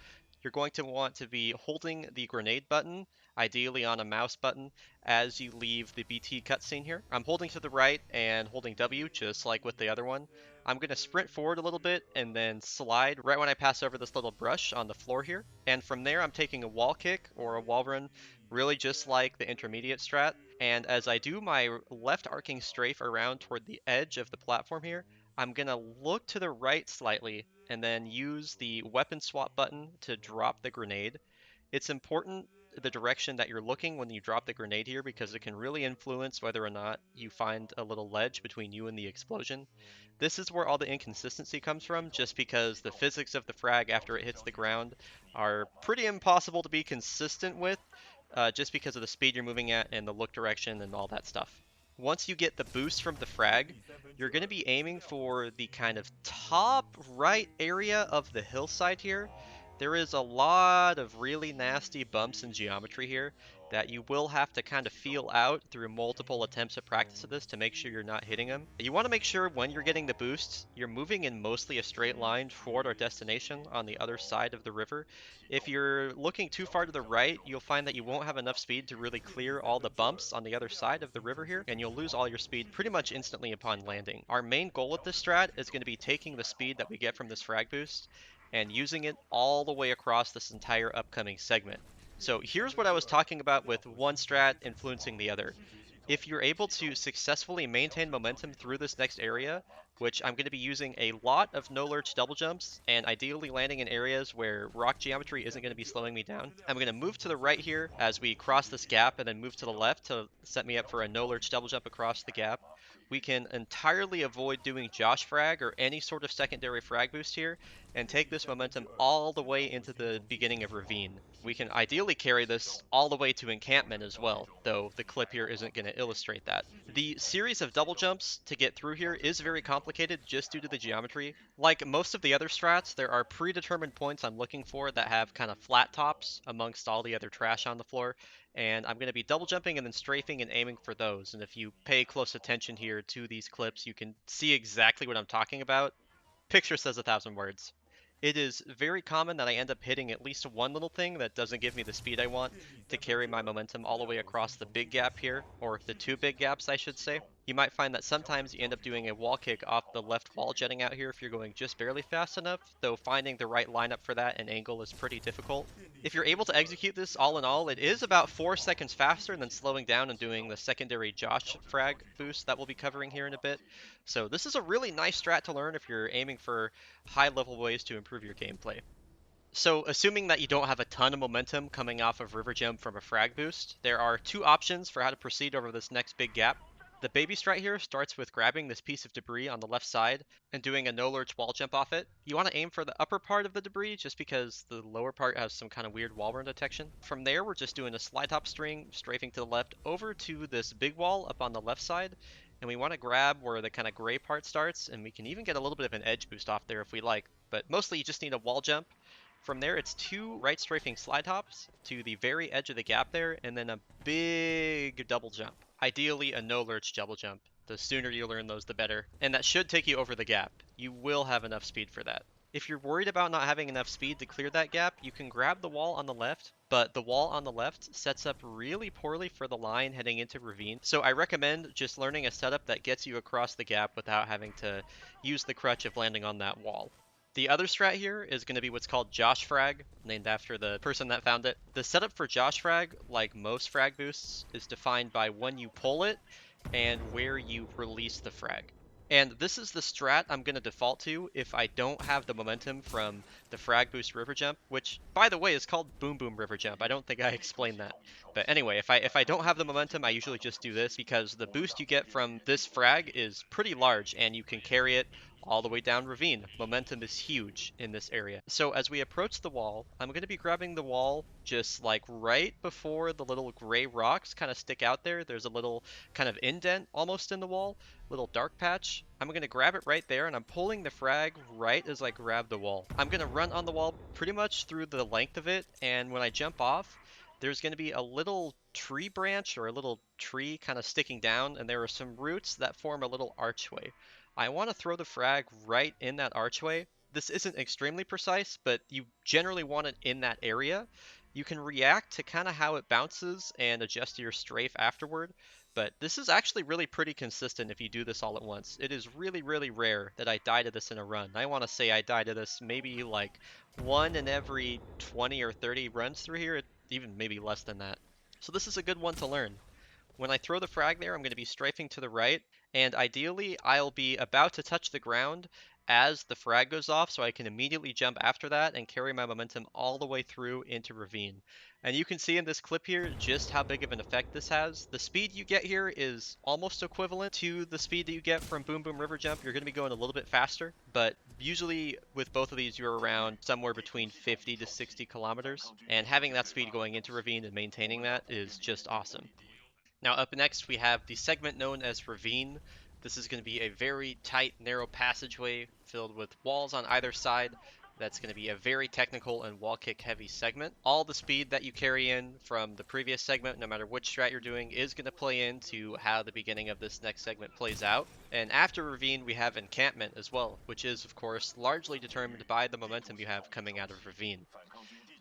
You're going to want to be holding the grenade button, ideally on a mouse button, as you leave the BT cutscene here. I'm holding to the right and holding W, just like with the other one. I'm going to sprint forward a little bit and then slide right when I pass over this little brush on the floor here. And from there, I'm taking a wall kick or a wall run, really just like the intermediate strat. And as I do my left arcing strafe around toward the edge of the platform here, I'm going to look to the right slightly and then use the weapon swap button to drop the grenade. It's important the direction that you're looking when you drop the grenade here because it can really influence whether or not you find a little ledge between you and the explosion. This is where all the inconsistency comes from, just because the physics of the frag after it hits the ground are pretty impossible to be consistent with, just because of the speed you're moving at and the look direction and all that stuff. Once you get the boost from the frag, you're going to be aiming for the kind of top right area of the hillside here. There is a lot of really nasty bumps in geometry here that you will have to kind of feel out through multiple attempts at practice of this to make sure you're not hitting them. You want to make sure when you're getting the boosts, you're moving in mostly a straight line toward our destination on the other side of the river. If you're looking too far to the right, you'll find that you won't have enough speed to really clear all the bumps on the other side of the river here, and you'll lose all your speed pretty much instantly upon landing. Our main goal with this strat is going to be taking the speed that we get from this frag boost and using it all the way across this entire upcoming segment. So here's what I was talking about with one strat influencing the other. If you're able to successfully maintain momentum through this next area, which I'm going to be using a lot of no lurch double jumps and ideally landing in areas where rock geometry isn't going to be slowing me down. I'm going to move to the right here as we cross this gap and then move to the left to set me up for a no lurch double jump across the gap. We can entirely avoid doing Josh frag or any sort of secondary frag boost here and take this momentum all the way into the beginning of Ravine. We can ideally carry this all the way to Encampment as well, though the clip here isn't going to illustrate that. The series of double jumps to get through here is very complicated just due to the geometry. Like most of the other strats, there are predetermined points I'm looking for that have kind of flat tops amongst all the other trash on the floor, and I'm going to be double jumping and then strafing and aiming for those. And if you pay close attention here to these clips, you can see exactly what I'm talking about. Picture says 1,000 words. It is very common that I end up hitting at least one little thing that doesn't give me the speed I want to carry my momentum all the way across the big gap here, or the two big gaps I should say. You might find that sometimes you end up doing a wall kick off the left wall jetting out here if you're going just barely fast enough, though finding the right lineup for that and angle is pretty difficult. If you're able to execute this all in all, it is about 4 seconds faster than slowing down and doing the secondary Josh frag boost that we'll be covering here in a bit. So this is a really nice strat to learn if you're aiming for high level ways to improve your gameplay. So assuming that you don't have a ton of momentum coming off of River Gem from a frag boost, there are two options for how to proceed over this next big gap. The baby strat here starts with grabbing this piece of debris on the left side and doing a no lurch wall jump off it. You want to aim for the upper part of the debris just because the lower part has some kind of weird wall run detection. From there, we're just doing a slide hop string, strafing to the left over to this big wall up on the left side. And we want to grab where the kind of gray part starts, and we can even get a little bit of an edge boost off there if we like. But mostly you just need a wall jump. From there, it's two right strafing slide hops to the very edge of the gap there, and then a big double jump. Ideally, a no lurch double jump. The sooner you learn those, the better. And that should take you over the gap. You will have enough speed for that. If you're worried about not having enough speed to clear that gap, you can grab the wall on the left, but the wall on the left sets up really poorly for the line heading into Ravine. So I recommend just learning a setup that gets you across the gap without having to use the crutch of landing on that wall. The other strat here is going to be what's called Josh Frag, named after the person that found it. The setup for Josh Frag, like most frag boosts, is defined by when you pull it and where you release the frag. And this is the strat I'm going to default to if I don't have the momentum from the frag boost river jump, which, by the way, is called Boom Boom River Jump. I don't think I explained that. But anyway, if I don't have the momentum, I usually just do this because the boost you get from this frag is pretty large and you can carry it all the way down Ravine. Momentum is huge in this area. So as we approach the wall, I'm going to be grabbing the wall just like right before the little gray rocks kind of stick out there. There's a little kind of indent almost in the wall, little dark patch. I'm going to grab it right there, and I'm pulling the frag right as I grab the wall. I'm going to run on the wall pretty much through the length of it, and when I jump off, there's going to be a little tree branch or a little tree kind of sticking down, and there are some roots that form a little archway. I want to throw the frag right in that archway. This isn't extremely precise, but you generally want it in that area. You can react to kind of how it bounces and adjust your strafe afterward, but this is actually really pretty consistent if you do this all at once. It is really, really rare that I die to this in a run. I want to say I die to this maybe like one in every 20 or 30 runs through here, even maybe less than that. So this is a good one to learn. When I throw the frag there, I'm going to be strafing to the right, and ideally I'll be about to touch the ground as the frag goes off, so I can immediately jump after that and carry my momentum all the way through into Ravine. And you can see in this clip here just how big of an effect this has. The speed you get here is almost equivalent to the speed that you get from Boom Boom River Jump. You're going to be going a little bit faster, but usually with both of these you're around somewhere between 50 to 60 kilometers, and having that speed going into Ravine and maintaining that is just awesome. Now up next we have the segment known as Ravine. This is going to be a very tight, narrow passageway filled with walls on either side. That's going to be a very technical and wall kick heavy segment. All the speed that you carry in from the previous segment, no matter which strat you're doing, is going to play into how the beginning of this next segment plays out. And after Ravine we have Encampment as well, which is of course largely determined by the momentum you have coming out of Ravine.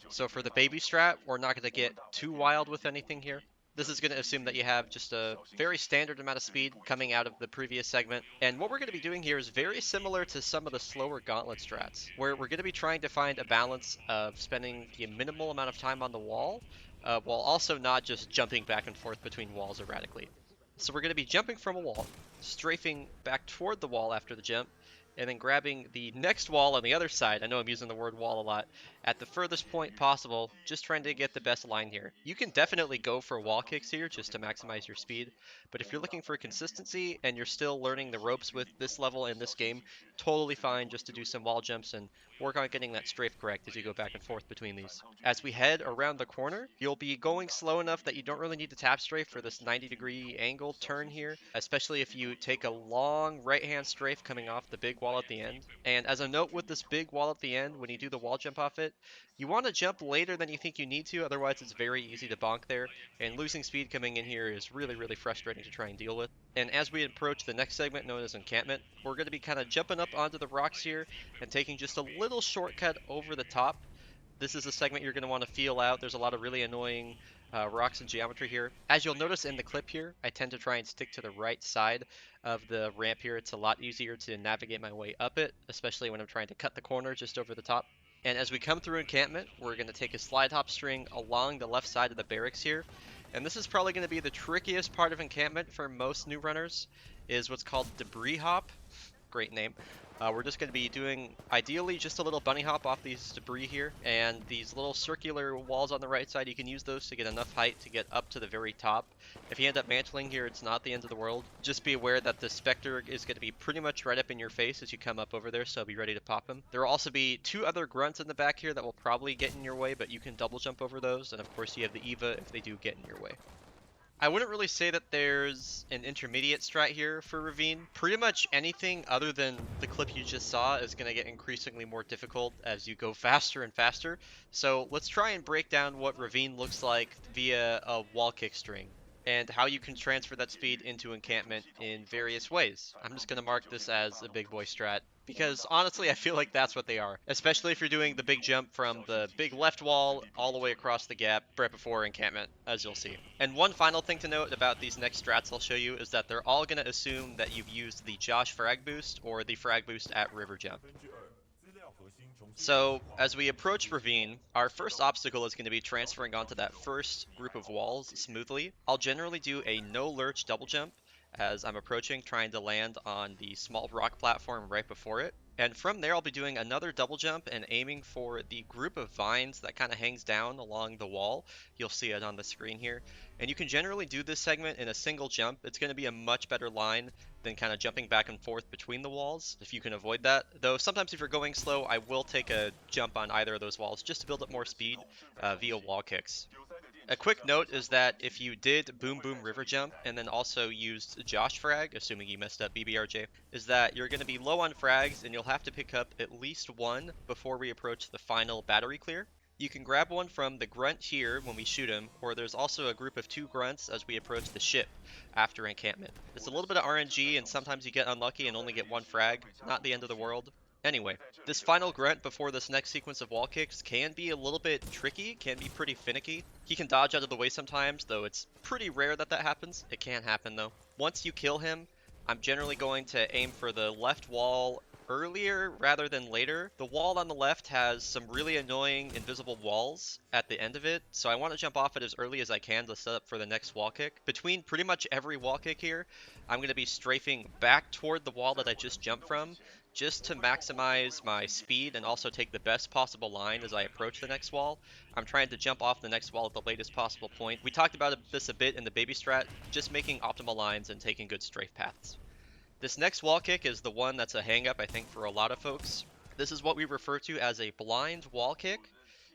So for the baby strat, we're not going to get too wild with anything here. This is going to assume that you have just a very standard amount of speed coming out of the previous segment. And what we're going to be doing here is very similar to some of the slower gauntlet strats, where we're going to be trying to find a balance of spending the minimal amount of time on the wall, while also not just jumping back and forth between walls erratically. So we're going to be jumping from a wall, strafing back toward the wall after the jump, and then grabbing the next wall on the other side. I know I'm using the word wall a lot. At the furthest point possible, just trying to get the best line here. You can definitely go for wall kicks here just to maximize your speed, but if you're looking for consistency and you're still learning the ropes with this level in this game, totally fine just to do some wall jumps and work on getting that strafe correct as you go back and forth between these. As we head around the corner, you'll be going slow enough that you don't really need to tap strafe for this 90-degree angle turn here, especially if you take a long right-hand strafe coming off the big wall at the end. And as a note with this big wall at the end, when you do the wall jump off it, you want to jump later than you think you need to, otherwise it's very easy to bonk there, and losing speed coming in here is really, really frustrating to try and deal with. And as we approach the next segment known as Encampment, we're going to be kind of jumping up onto the rocks here and taking just a little shortcut over the top. This is a segment you're going to want to feel out. There's a lot of really annoying rocks and geometry here. As you'll notice in the clip here, I tend to try and stick to the right side of the ramp here. It's a lot easier to navigate my way up it, especially when I'm trying to cut the corner just over the top. And as we come through Encampment, we're going to take a slide hop string along the left side of the barracks here. And this is probably going to be the trickiest part of Encampment for most new runners, is what's called debris hop. Great name. We're just going to be doing, ideally, just a little bunny hop off these debris here, and these little circular walls on the right side, you can use those to get enough height to get up to the very top. If you end up mantling here, it's not the end of the world. Just be aware that the Spectre is going to be pretty much right up in your face as you come up over there, so be ready to pop him. There will also be two other grunts in the back here that will probably get in your way, but you can double jump over those, and of course you have the Eva if they do get in your way. I wouldn't really say that there's an intermediate strat here for Ravine. Pretty much anything other than the clip you just saw is going to get increasingly more difficult as you go faster and faster. So let's try and break down what Ravine looks like via a wall kick string, and how you can transfer that speed into Encampment in various ways. I'm just going to mark this as a big boy strat, because honestly I feel like that's what they are, especially if you're doing the big jump from the big left wall all the way across the gap right before Encampment, as you'll see. And one final thing to note about these next strats I'll show you is that they're all going to assume that you've used the Josh frag boost or the frag boost at river jump. So as we approach Ravine, our first obstacle is going to be transferring onto that first group of walls smoothly. I'll generally do a no lurch double jump as I'm approaching, trying to land on the small rock platform right before it. And from there, I'll be doing another double jump and aiming for the group of vines that kind of hangs down along the wall. You'll see it on the screen here. And you can generally do this segment in a single jump. It's going to be a much better line than kind of jumping back and forth between the walls, if you can avoid that. Though sometimes if you're going slow, I will take a jump on either of those walls just to build up more speed via wall kicks. A quick note is that if you did Boom Boom River Jump and then also used Josh Frag, assuming you messed up BBRJ, is that you're going to be low on frags and you'll have to pick up at least one before we approach the final battery clear. You can grab one from the grunt here when we shoot him, or there's also a group of 2 grunts as we approach the ship after encampment. It's a little bit of RNG and sometimes you get unlucky and only get 1 frag, not the end of the world. Anyway, this final grunt before this next sequence of wall kicks can be a little bit tricky, can be pretty finicky. He can dodge out of the way sometimes, though it's pretty rare that that happens. It can happen though. Once you kill him, I'm generally going to aim for the left wall earlier rather than later. The wall on the left has some really annoying invisible walls at the end of it, so I want to jump off it as early as I can to set up for the next wall kick. Between pretty much every wall kick here, I'm going to be strafing back toward the wall that I just jumped from, just to maximize my speed and also take the best possible line as I approach the next wall. I'm trying to jump off the next wall at the latest possible point. We talked about this a bit in the baby strat, just making optimal lines and taking good strafe paths. This next wall kick is the one that's a hang up, I think, for a lot of folks. This is what we refer to as a blind wall kick.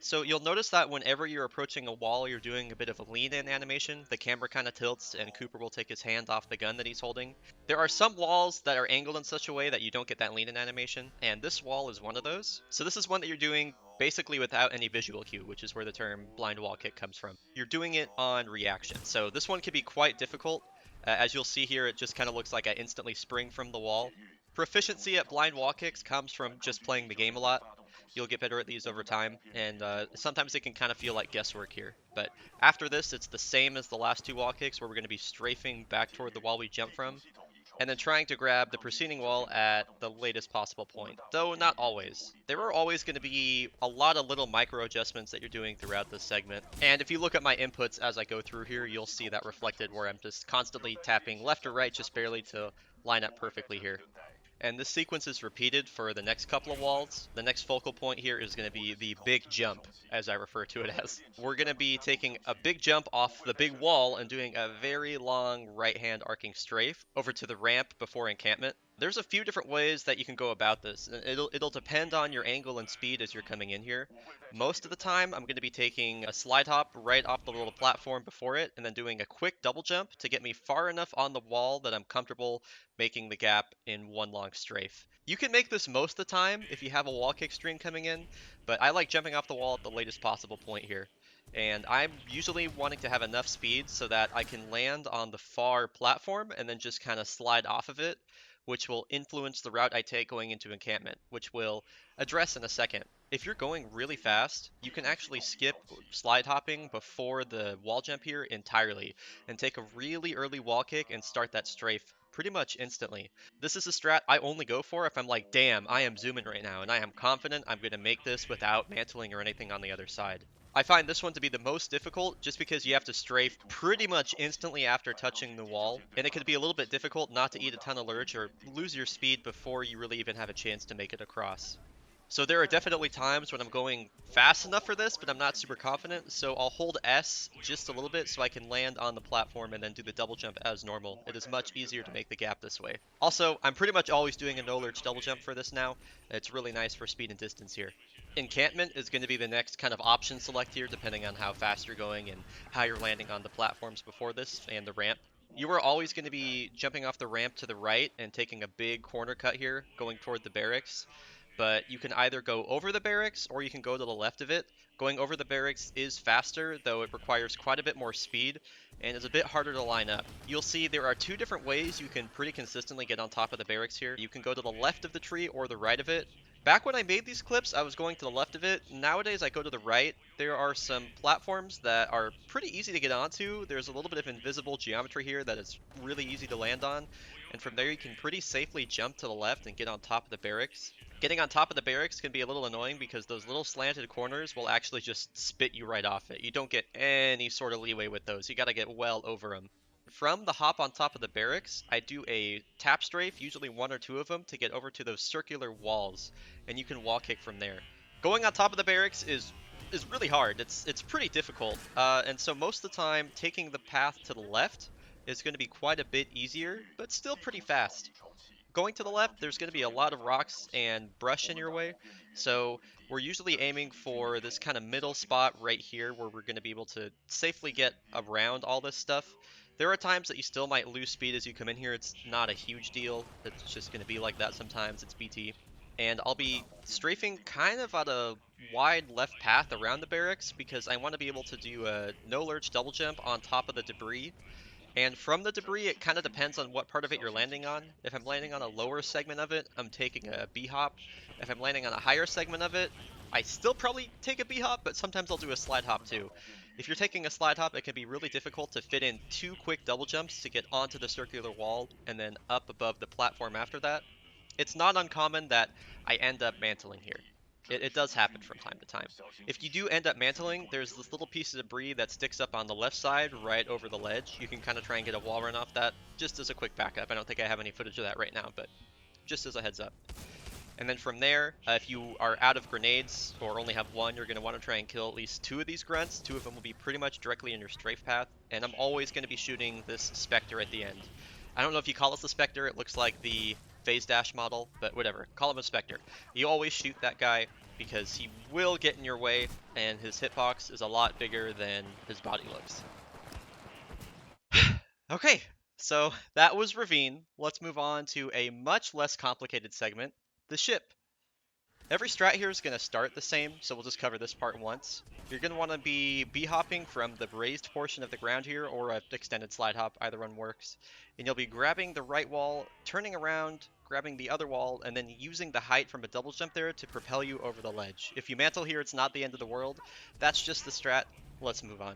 So you'll notice that whenever you're approaching a wall, you're doing a bit of a lean-in animation. The camera kind of tilts and Cooper will take his hand off the gun that he's holding. There are some walls that are angled in such a way that you don't get that lean-in animation, and this wall is one of those. So this is one that you're doing basically without any visual cue, which is where the term blind wall kick comes from. You're doing it on reaction. So this one can be quite difficult. As you'll see here, it just kind of looks like I instantly spring from the wall. Proficiency at blind wall kicks comes from just playing the game a lot. You'll get better at these over time, and sometimes it can kind of feel like guesswork here. But after this, it's the same as the last 2 wall kicks, where we're going to be strafing back toward the wall we jumped from, and then trying to grab the preceding wall at the latest possible point, though not always. There are always going to be a lot of little micro adjustments that you're doing throughout this segment, and if you look at my inputs as I go through here, you'll see that reflected where I'm just constantly tapping left or right just barely to line up perfectly here. And this sequence is repeated for the next couple of walls. The next focal point here is going to be the big jump, as I refer to it as. We're going to be taking a big jump off the big wall and doing a very long right-hand arcing strafe over to the ramp before encampment. There's a few different ways that you can go about this. It'll depend on your angle and speed as you're coming in here. Most of the time, I'm going to be taking a slide hop right off the little platform before it, and then doing a quick double jump to get me far enough on the wall that I'm comfortable making the gap in one long strafe. You can make this most of the time if you have a wall kick stream coming in, but I like jumping off the wall at the latest possible point here. And I'm usually wanting to have enough speed so that I can land on the far platform and then just kind of slide off of it, which will influence the route I take going into encampment, which we'll address in a second. If you're going really fast, you can actually skip slide hopping before the wall jump here entirely and take a really early wall kick and start that strafe pretty much instantly. This is a strat I only go for if I'm like, damn, I am zooming right now and I am confident I'm going to make this without mantling or anything on the other side. I find this one to be the most difficult just because you have to strafe pretty much instantly after touching the wall, and it could be a little bit difficult not to eat a ton of lurch or lose your speed before you really even have a chance to make it across. So there are definitely times when I'm going fast enough for this, but I'm not super confident, so I'll hold S just a little bit so I can land on the platform and then do the double jump as normal. It is much easier to make the gap this way. Also, I'm pretty much always doing a no lurch double jump for this now. It's really nice for speed and distance here. Encampment is going to be the next kind of option select here, depending on how fast you're going and how you're landing on the platforms before this and the ramp. You are always going to be jumping off the ramp to the right and taking a big corner cut here, going toward the barracks. But you can either go over the barracks or you can go to the left of it. Going over the barracks is faster, though it requires quite a bit more speed and is a bit harder to line up. You'll see there are 2 different ways you can pretty consistently get on top of the barracks here. You can go to the left of the tree or the right of it. Back when I made these clips, I was going to the left of it. Nowadays, I go to the right. There are some platforms that are pretty easy to get onto. There's a little bit of invisible geometry here that is really easy to land on. And from there, you can pretty safely jump to the left and get on top of the barracks. Getting on top of the barracks can be a little annoying because those little slanted corners will actually just spit you right off it. You don't get any sort of leeway with those. You gotta get well over them. From the hop on top of the barracks, I do a tap strafe, usually one or two of them, to get over to those circular walls, and you can wall kick from there. Going on top of the barracks is really hard. It's pretty difficult, and so most of the time, taking the path to the left is going to be quite a bit easier, but still pretty fast. Going to the left, there's going to be a lot of rocks and brush in your way, so we're usually aiming for this kind of middle spot right here where we're going to be able to safely get around all this stuff. There are times that you still might lose speed as you come in here. It's not a huge deal. It's just going to be like that sometimes. It's BT. And I'll be strafing kind of on a wide left path around the barracks because I want to be able to do a no lurch double jump on top of the debris, and from the debris, it kind of depends on what part of it you're landing on. If I'm landing on a lower segment of it, I'm taking a B-hop. If I'm landing on a higher segment of it, I still probably take a B-hop, but sometimes I'll do a slide hop too. If you're taking a slide hop, it can be really difficult to fit in 2 quick double jumps to get onto the circular wall and then up above the platform after that. It's not uncommon that I end up mantling here. It does happen from time to time. If you do end up mantling, there's this little piece of debris that sticks up on the left side right over the ledge. You can kind of try and get a wall run off that just as a quick backup. I don't think I have any footage of that right now, but just as a heads up. And then from there, if you are out of grenades or only have one, you're going to want to try and kill at least 2 of these grunts. 2 of them will be pretty much directly in your strafe path, and I'm always going to be shooting this Spectre at the end. I don't know if you call this the Spectre, it looks like the phase dash model, but whatever, call him a Spectre. You always shoot that guy because he will get in your way, and his hitbox is a lot bigger than his body looks. Okay, so that was Ravine. Let's move on to a much less complicated segment, the ship. Every strat here is going to start the same, so we'll just cover this part once. You're going to want to be B-hopping from the raised portion of the ground here, or an extended slide hop, either one works. And you'll be grabbing the right wall, turning around, grabbing the other wall, and then using the height from a double jump there to propel you over the ledge. If you mantle here, it's not the end of the world. That's just the strat. Let's move on.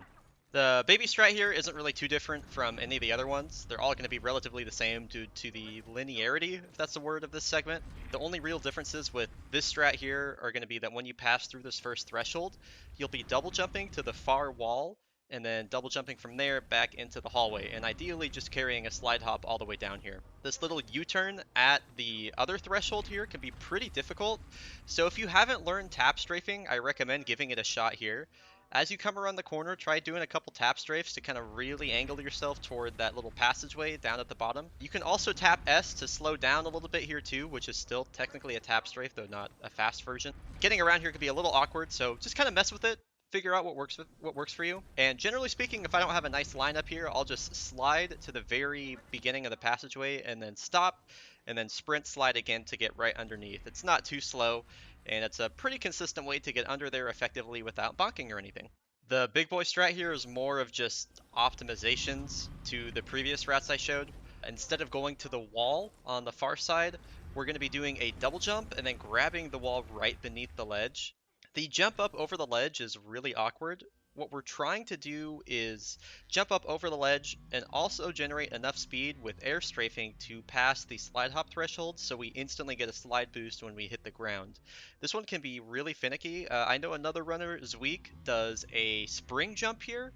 The baby strat here isn't really too different from any of the other ones. They're all going to be relatively the same due to the linearity, if that's the word, of this segment. The only real differences with this strat here are going to be that when you pass through this first threshold, you'll be double jumping to the far wall, and then double jumping from there back into the hallway, and ideally just carrying a slide hop all the way down here. This little U-turn at the other threshold here can be pretty difficult, so if you haven't learned tap strafing, I recommend giving it a shot here. As you come around the corner, try doing a couple tap strafes to kind of really angle yourself toward that little passageway down at the bottom. You can also tap S to slow down a little bit here too, which is still technically a tap strafe, though not a fast version. Getting around here can be a little awkward, so just kind of mess with it. Figure out what works for you. And generally speaking, if I don't have a nice lineup here, I'll just slide to the very beginning of the passageway and then stop, and then sprint slide again to get right underneath. It's not too slow, and it's a pretty consistent way to get under there effectively without bonking or anything. The big boy strat here is more of just optimizations to the previous strats I showed. Instead of going to the wall on the far side, we're going to be doing a double jump and then grabbing the wall right beneath the ledge. The jump up over the ledge is really awkward. What we're trying to do is jump up over the ledge and also generate enough speed with air strafing to pass the slide hop threshold so we instantly get a slide boost when we hit the ground. This one can be really finicky. I know another runner, Zweek, does a spring jump here.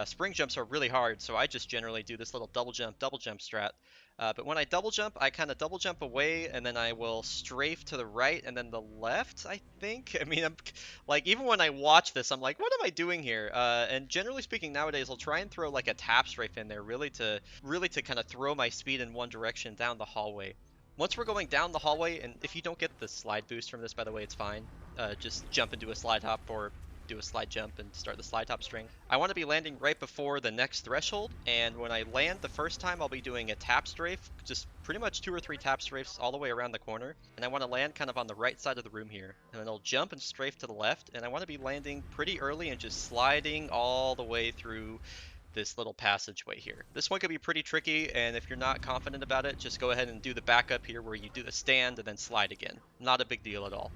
Spring jumps are really hard, so I just generally do this little double jump strat. But when I double jump, I kind of double jump away, and then I will strafe to the right and then the left, I think. I mean, I'm like, even when I watch this, I'm like, what am I doing here? And generally speaking, nowadays, I'll try and throw like a tap strafe in there, really to kind of throw my speed in one direction down the hallway. Once we're going down the hallway, and if you don't get the slide boost from this, by the way, it's fine. Just jump into a slide hop or do a slide jump and start the slide hop string. I want to be landing right before the next threshold, and when I land the first time, I'll be doing a tap strafe, just pretty much 2 or 3 tap strafes all the way around the corner, and I want to land kind of on the right side of the room here, and then I'll jump and strafe to the left, and I want to be landing pretty early and just sliding all the way through this little passageway here. This one could be pretty tricky, and if you're not confident about it, just go ahead and do the backup here where you do the stand and then slide again. Not a big deal at all.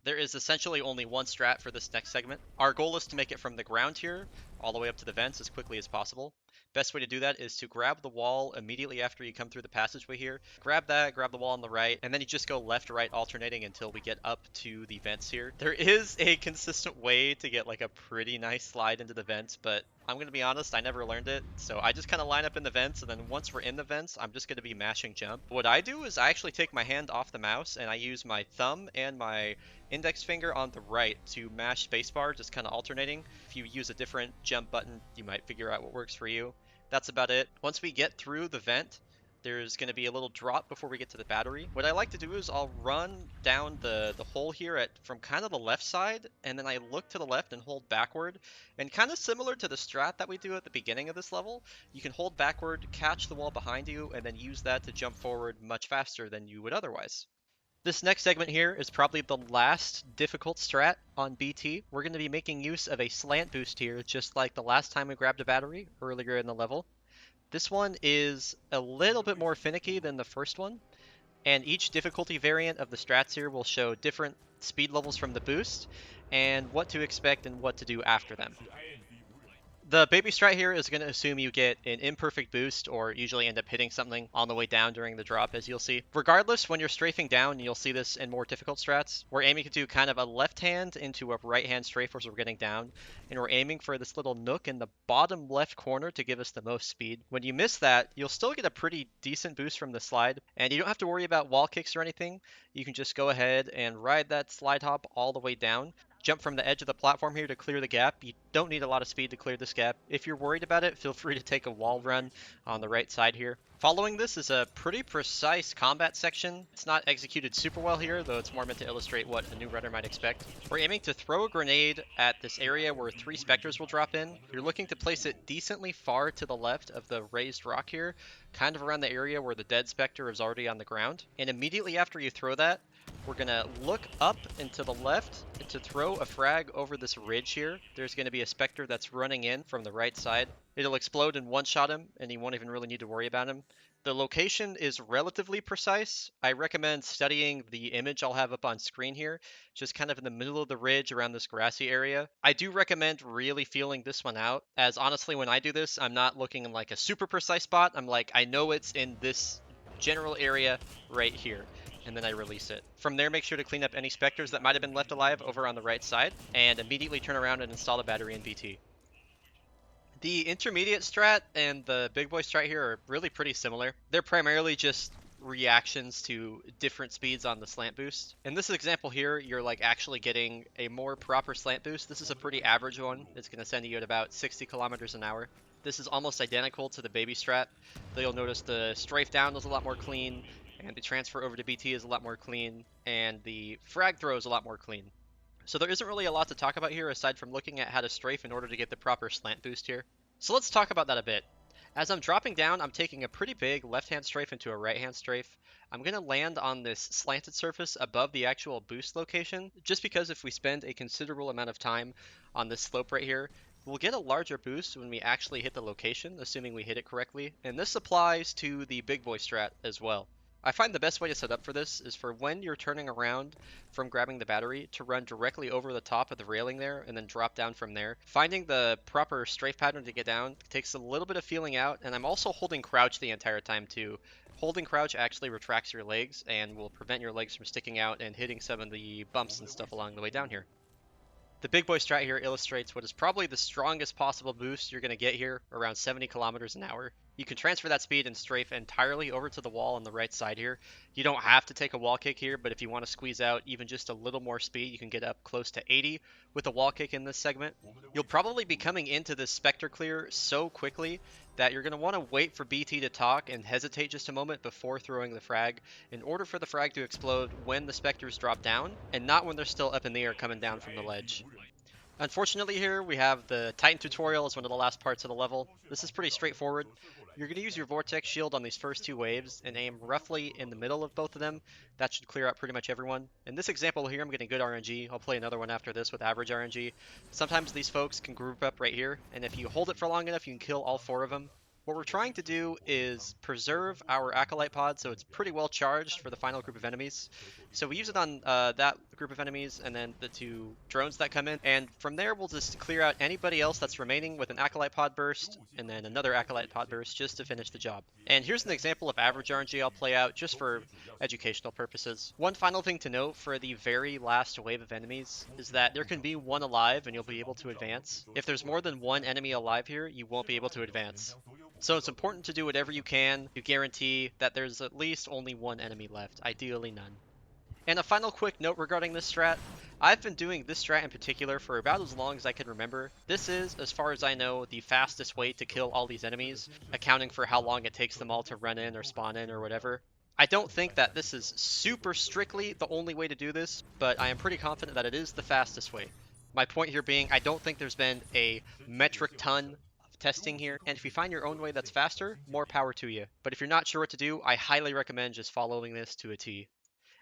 There is essentially only one strat for this next segment. Our goal is to make it from the ground here all the way up to the vents as quickly as possible. Best way to do that is to grab the wall immediately after you come through the passageway here. Grab that, grab the wall on the right, and then you just go left to right alternating until we get up to the vents here. There is a consistent way to get like a pretty nice slide into the vents, but I'm going to be honest, I never learned it. So I just kind of line up in the vents, and then once we're in the vents, I'm just going to be mashing jump. What I do is I actually take my hand off the mouse and I use my thumb and my index finger on the right to mash spacebar, just kind of alternating. If you use a different jump button, you might figure out what works for you. That's about it. Once we get through the vent, there's going to be a little drop before we get to the battery. What I like to do is I'll run down the hole here from kind of the left side, and then I look to the left and hold backward. And kind of similar to the strat that we do at the beginning of this level, you can hold backward, catch the wall behind you, and then use that to jump forward much faster than you would otherwise. This next segment here is probably the last difficult strat on BT. We're going to be making use of a slant boost here, just like the last time we grabbed a battery earlier in the level. This one is a little bit more finicky than the first one, and each difficulty variant of the strats here will show different speed levels from the boost, and what to expect and what to do after them. The baby strat here is going to assume you get an imperfect boost or usually end up hitting something on the way down during the drop, as you'll see. Regardless, when you're strafing down, you'll see this in more difficult strats. We're aiming to do kind of a left hand into a right hand strafe as we're getting down, and we're aiming for this little nook in the bottom left corner to give us the most speed. When you miss that, you'll still get a pretty decent boost from the slide, and you don't have to worry about wall kicks or anything. You can just go ahead and ride that slide hop all the way down. Jump from the edge of the platform here to clear the gap. You don't need a lot of speed to clear this gap. If you're worried about it, feel free to take a wall run on the right side here. Following this is a pretty precise combat section. It's not executed super well here, though it's more meant to illustrate what a new runner might expect. We're aiming to throw a grenade at this area where 3 specters will drop in. You're looking to place it decently far to the left of the raised rock here, kind of around the area where the dead specter is already on the ground. And immediately after you throw that, we're going to look up and to the left to throw a frag over this ridge here. There's going to be a specter that's running in from the right side. It'll explode and one-shot him, and you won't even really need to worry about him. The location is relatively precise. I recommend studying the image I'll have up on screen here, just kind of in the middle of the ridge around this grassy area. I do recommend really feeling this one out, as honestly, when I do this, I'm not looking in like a super precise spot. I'm like, I know it's in this general area right here, and then I release it. From there, make sure to clean up any specters that might have been left alive over on the right side, and immediately turn around and install the battery in BT. The intermediate strat and the big boy strat here are really pretty similar. They're primarily just reactions to different speeds on the slant boost. In this example here, you're like actually getting a more proper slant boost. This is a pretty average one. It's going to send you at about 60 kilometers an hour. This is almost identical to the baby strat, though you'll notice the strafe down is a lot more clean, and the transfer over to BT is a lot more clean, and the frag throw is a lot more clean. So there isn't really a lot to talk about here aside from looking at how to strafe in order to get the proper slant boost here. So let's talk about that a bit. As I'm dropping down, I'm taking a pretty big left-hand strafe into a right-hand strafe. I'm going to land on this slanted surface above the actual boost location, just because if we spend a considerable amount of time on this slope right here, we'll get a larger boost when we actually hit the location, assuming we hit it correctly. And this applies to the big boy strat as well. I find the best way to set up for this is for when you're turning around from grabbing the battery to run directly over the top of the railing there and then drop down from there. Finding the proper strafe pattern to get down takes a little bit of feeling out, and I'm also holding crouch the entire time too. Holding crouch actually retracts your legs and will prevent your legs from sticking out and hitting some of the bumps and stuff along the way down here. The big boy strat here illustrates what is probably the strongest possible boost you're going to get here, around 70 kilometers an hour. You can transfer that speed and strafe entirely over to the wall on the right side here. You don't have to take a wall kick here, but if you want to squeeze out even just a little more speed, you can get up close to 80 with a wall kick in this segment. You'll probably be coming into this specter clear so quickly that you're going to want to wait for BT to talk and hesitate just a moment before throwing the frag in order for the frag to explode when the specters drop down and not when they're still up in the air coming down from the ledge. Unfortunately here, we have the Titan tutorial as one of the last parts of the level. This is pretty straightforward. You're going to use your Vortex shield on these first 2 waves and aim roughly in the middle of both of them. That should clear out pretty much everyone. In this example here, I'm getting good RNG. I'll play another one after this with average RNG. Sometimes these folks can group up right here, and if you hold it for long enough, you can kill all 4 of them. What we're trying to do is preserve our Acolyte pod so it's pretty well charged for the final group of enemies. So we use it on that group of enemies and then the 2 drones that come in. And from there, we'll just clear out anybody else that's remaining with an Acolyte pod burst and then another Acolyte pod burst just to finish the job. And here's an example of average RNG I'll play out just for educational purposes. One final thing to note for the very last wave of enemies is that there can be 1 alive and you'll be able to advance. If there's more than 1 enemy alive here, you won't be able to advance. So it's important to do whatever you can to guarantee that there's at least only 1 enemy left, ideally none. And a final quick note regarding this strat. I've been doing this strat in particular for about as long as I can remember. This is, as far as I know, the fastest way to kill all these enemies, accounting for how long it takes them all to run in or spawn in or whatever. I don't think that this is super strictly the only way to do this, but I am pretty confident that it is the fastest way. My point here being, I don't think there's been a metric ton testing here, and if you find your own way that's faster, more power to you. But if you're not sure what to do, I highly recommend just following this to a T.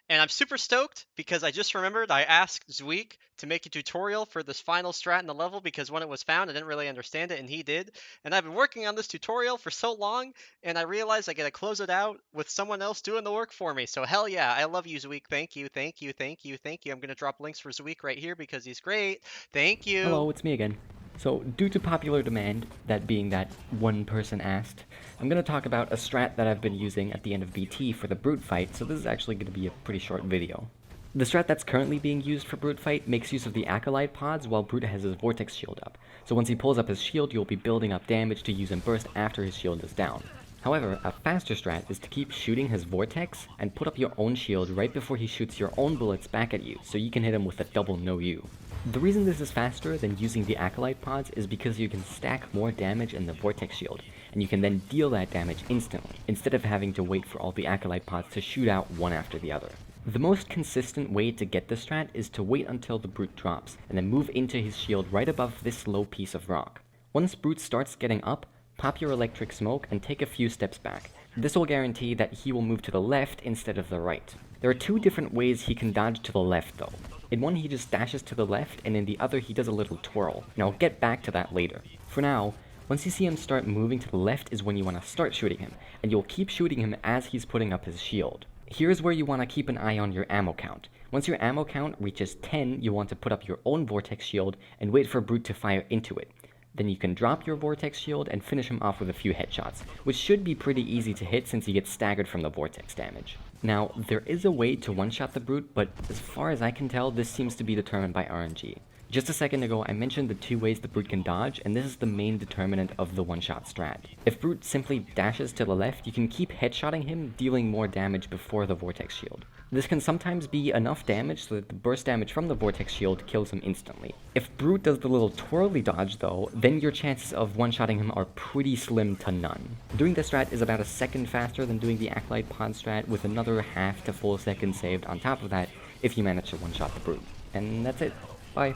And I'm super stoked because I just remembered I asked Zweek to make a tutorial for this final strat in the level because when it was found I didn't really understand it and he did. And I've been working on this tutorial for so long and I realized I gotta close it out with someone else doing the work for me. So hell yeah, I love you Zweek. Thank you, thank you, thank you, thank you. I'm gonna drop links for Zweek right here because he's great. Thank you. Hello, it's me again. So, due to popular demand, that being that one person asked, I'm going to talk about a strat that I've been using at the end of BT for the brute fight, so this is actually going to be a pretty short video. The strat that's currently being used for brute fight makes use of the Acolyte pods while Brute has his Vortex shield up, so once he pulls up his shield you'll be building up damage to use in burst after his shield is down. However, a faster strat is to keep shooting his Vortex and put up your own shield right before he shoots your own bullets back at you, so you can hit him with a double no-you. The reason this is faster than using the Acolyte pods is because you can stack more damage in the Vortex shield, and you can then deal that damage instantly, instead of having to wait for all the Acolyte pods to shoot out one after the other. The most consistent way to get this strat is to wait until the Brute drops, and then move into his shield right above this low piece of rock. Once Brute starts getting up, pop your electric smoke and take a few steps back. This will guarantee that he will move to the left instead of the right. There are 2 different ways he can dodge to the left though. In one he just dashes to the left, and in the other he does a little twirl, and I'll get back to that later. For now, once you see him start moving to the left is when you want to start shooting him, and you'll keep shooting him as he's putting up his shield. Here's where you want to keep an eye on your ammo count. Once your ammo count reaches 10, you want to put up your own Vortex shield and wait for Brute to fire into it. Then you can drop your Vortex shield and finish him off with a few headshots, which should be pretty easy to hit since you get staggered from the Vortex damage. Now, there is a way to one-shot the Brute, but as far as I can tell, this seems to be determined by RNG. Just a second ago, I mentioned the 2 ways the Brute can dodge, and this is the main determinant of the one-shot strat. If Brute simply dashes to the left, you can keep headshotting him, dealing more damage before the Vortex shield. This can sometimes be enough damage so that the burst damage from the Vortex shield kills him instantly. If Brute does the little twirly dodge though, then your chances of one-shotting him are pretty slim to none. Doing this strat is about a second faster than doing the Acolyte pod strat, with another half to full second saved on top of that if you manage to one-shot the Brute. And that's it. Bye.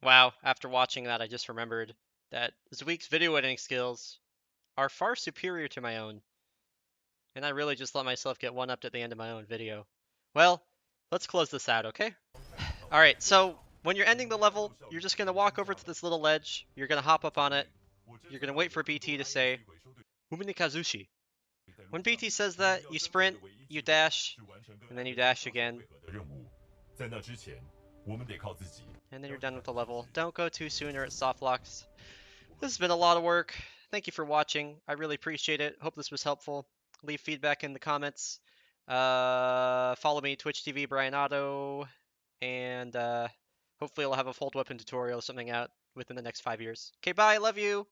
Wow, after watching that I just remembered that Zweek's video editing skills are far superior to my own. And I really just let myself get one-upped at the end of my own video. Well, let's close this out, okay? Alright, so when you're ending the level, you're just going to walk over to this little ledge, you're going to hop up on it, you're going to wait for BT to say, Umini Kazushi. When BT says that, you sprint, you dash, and then you dash again. And then you're done with the level. Don't go too soon or it soft locks. This has been a lot of work. Thank you for watching. I really appreciate it. Hope this was helpful. Leave feedback in the comments. Follow me, Twitch TV, Brian Otto. And hopefully I'll have a fold weapon tutorial or something out within the next 5 years. Okay, bye. Love you.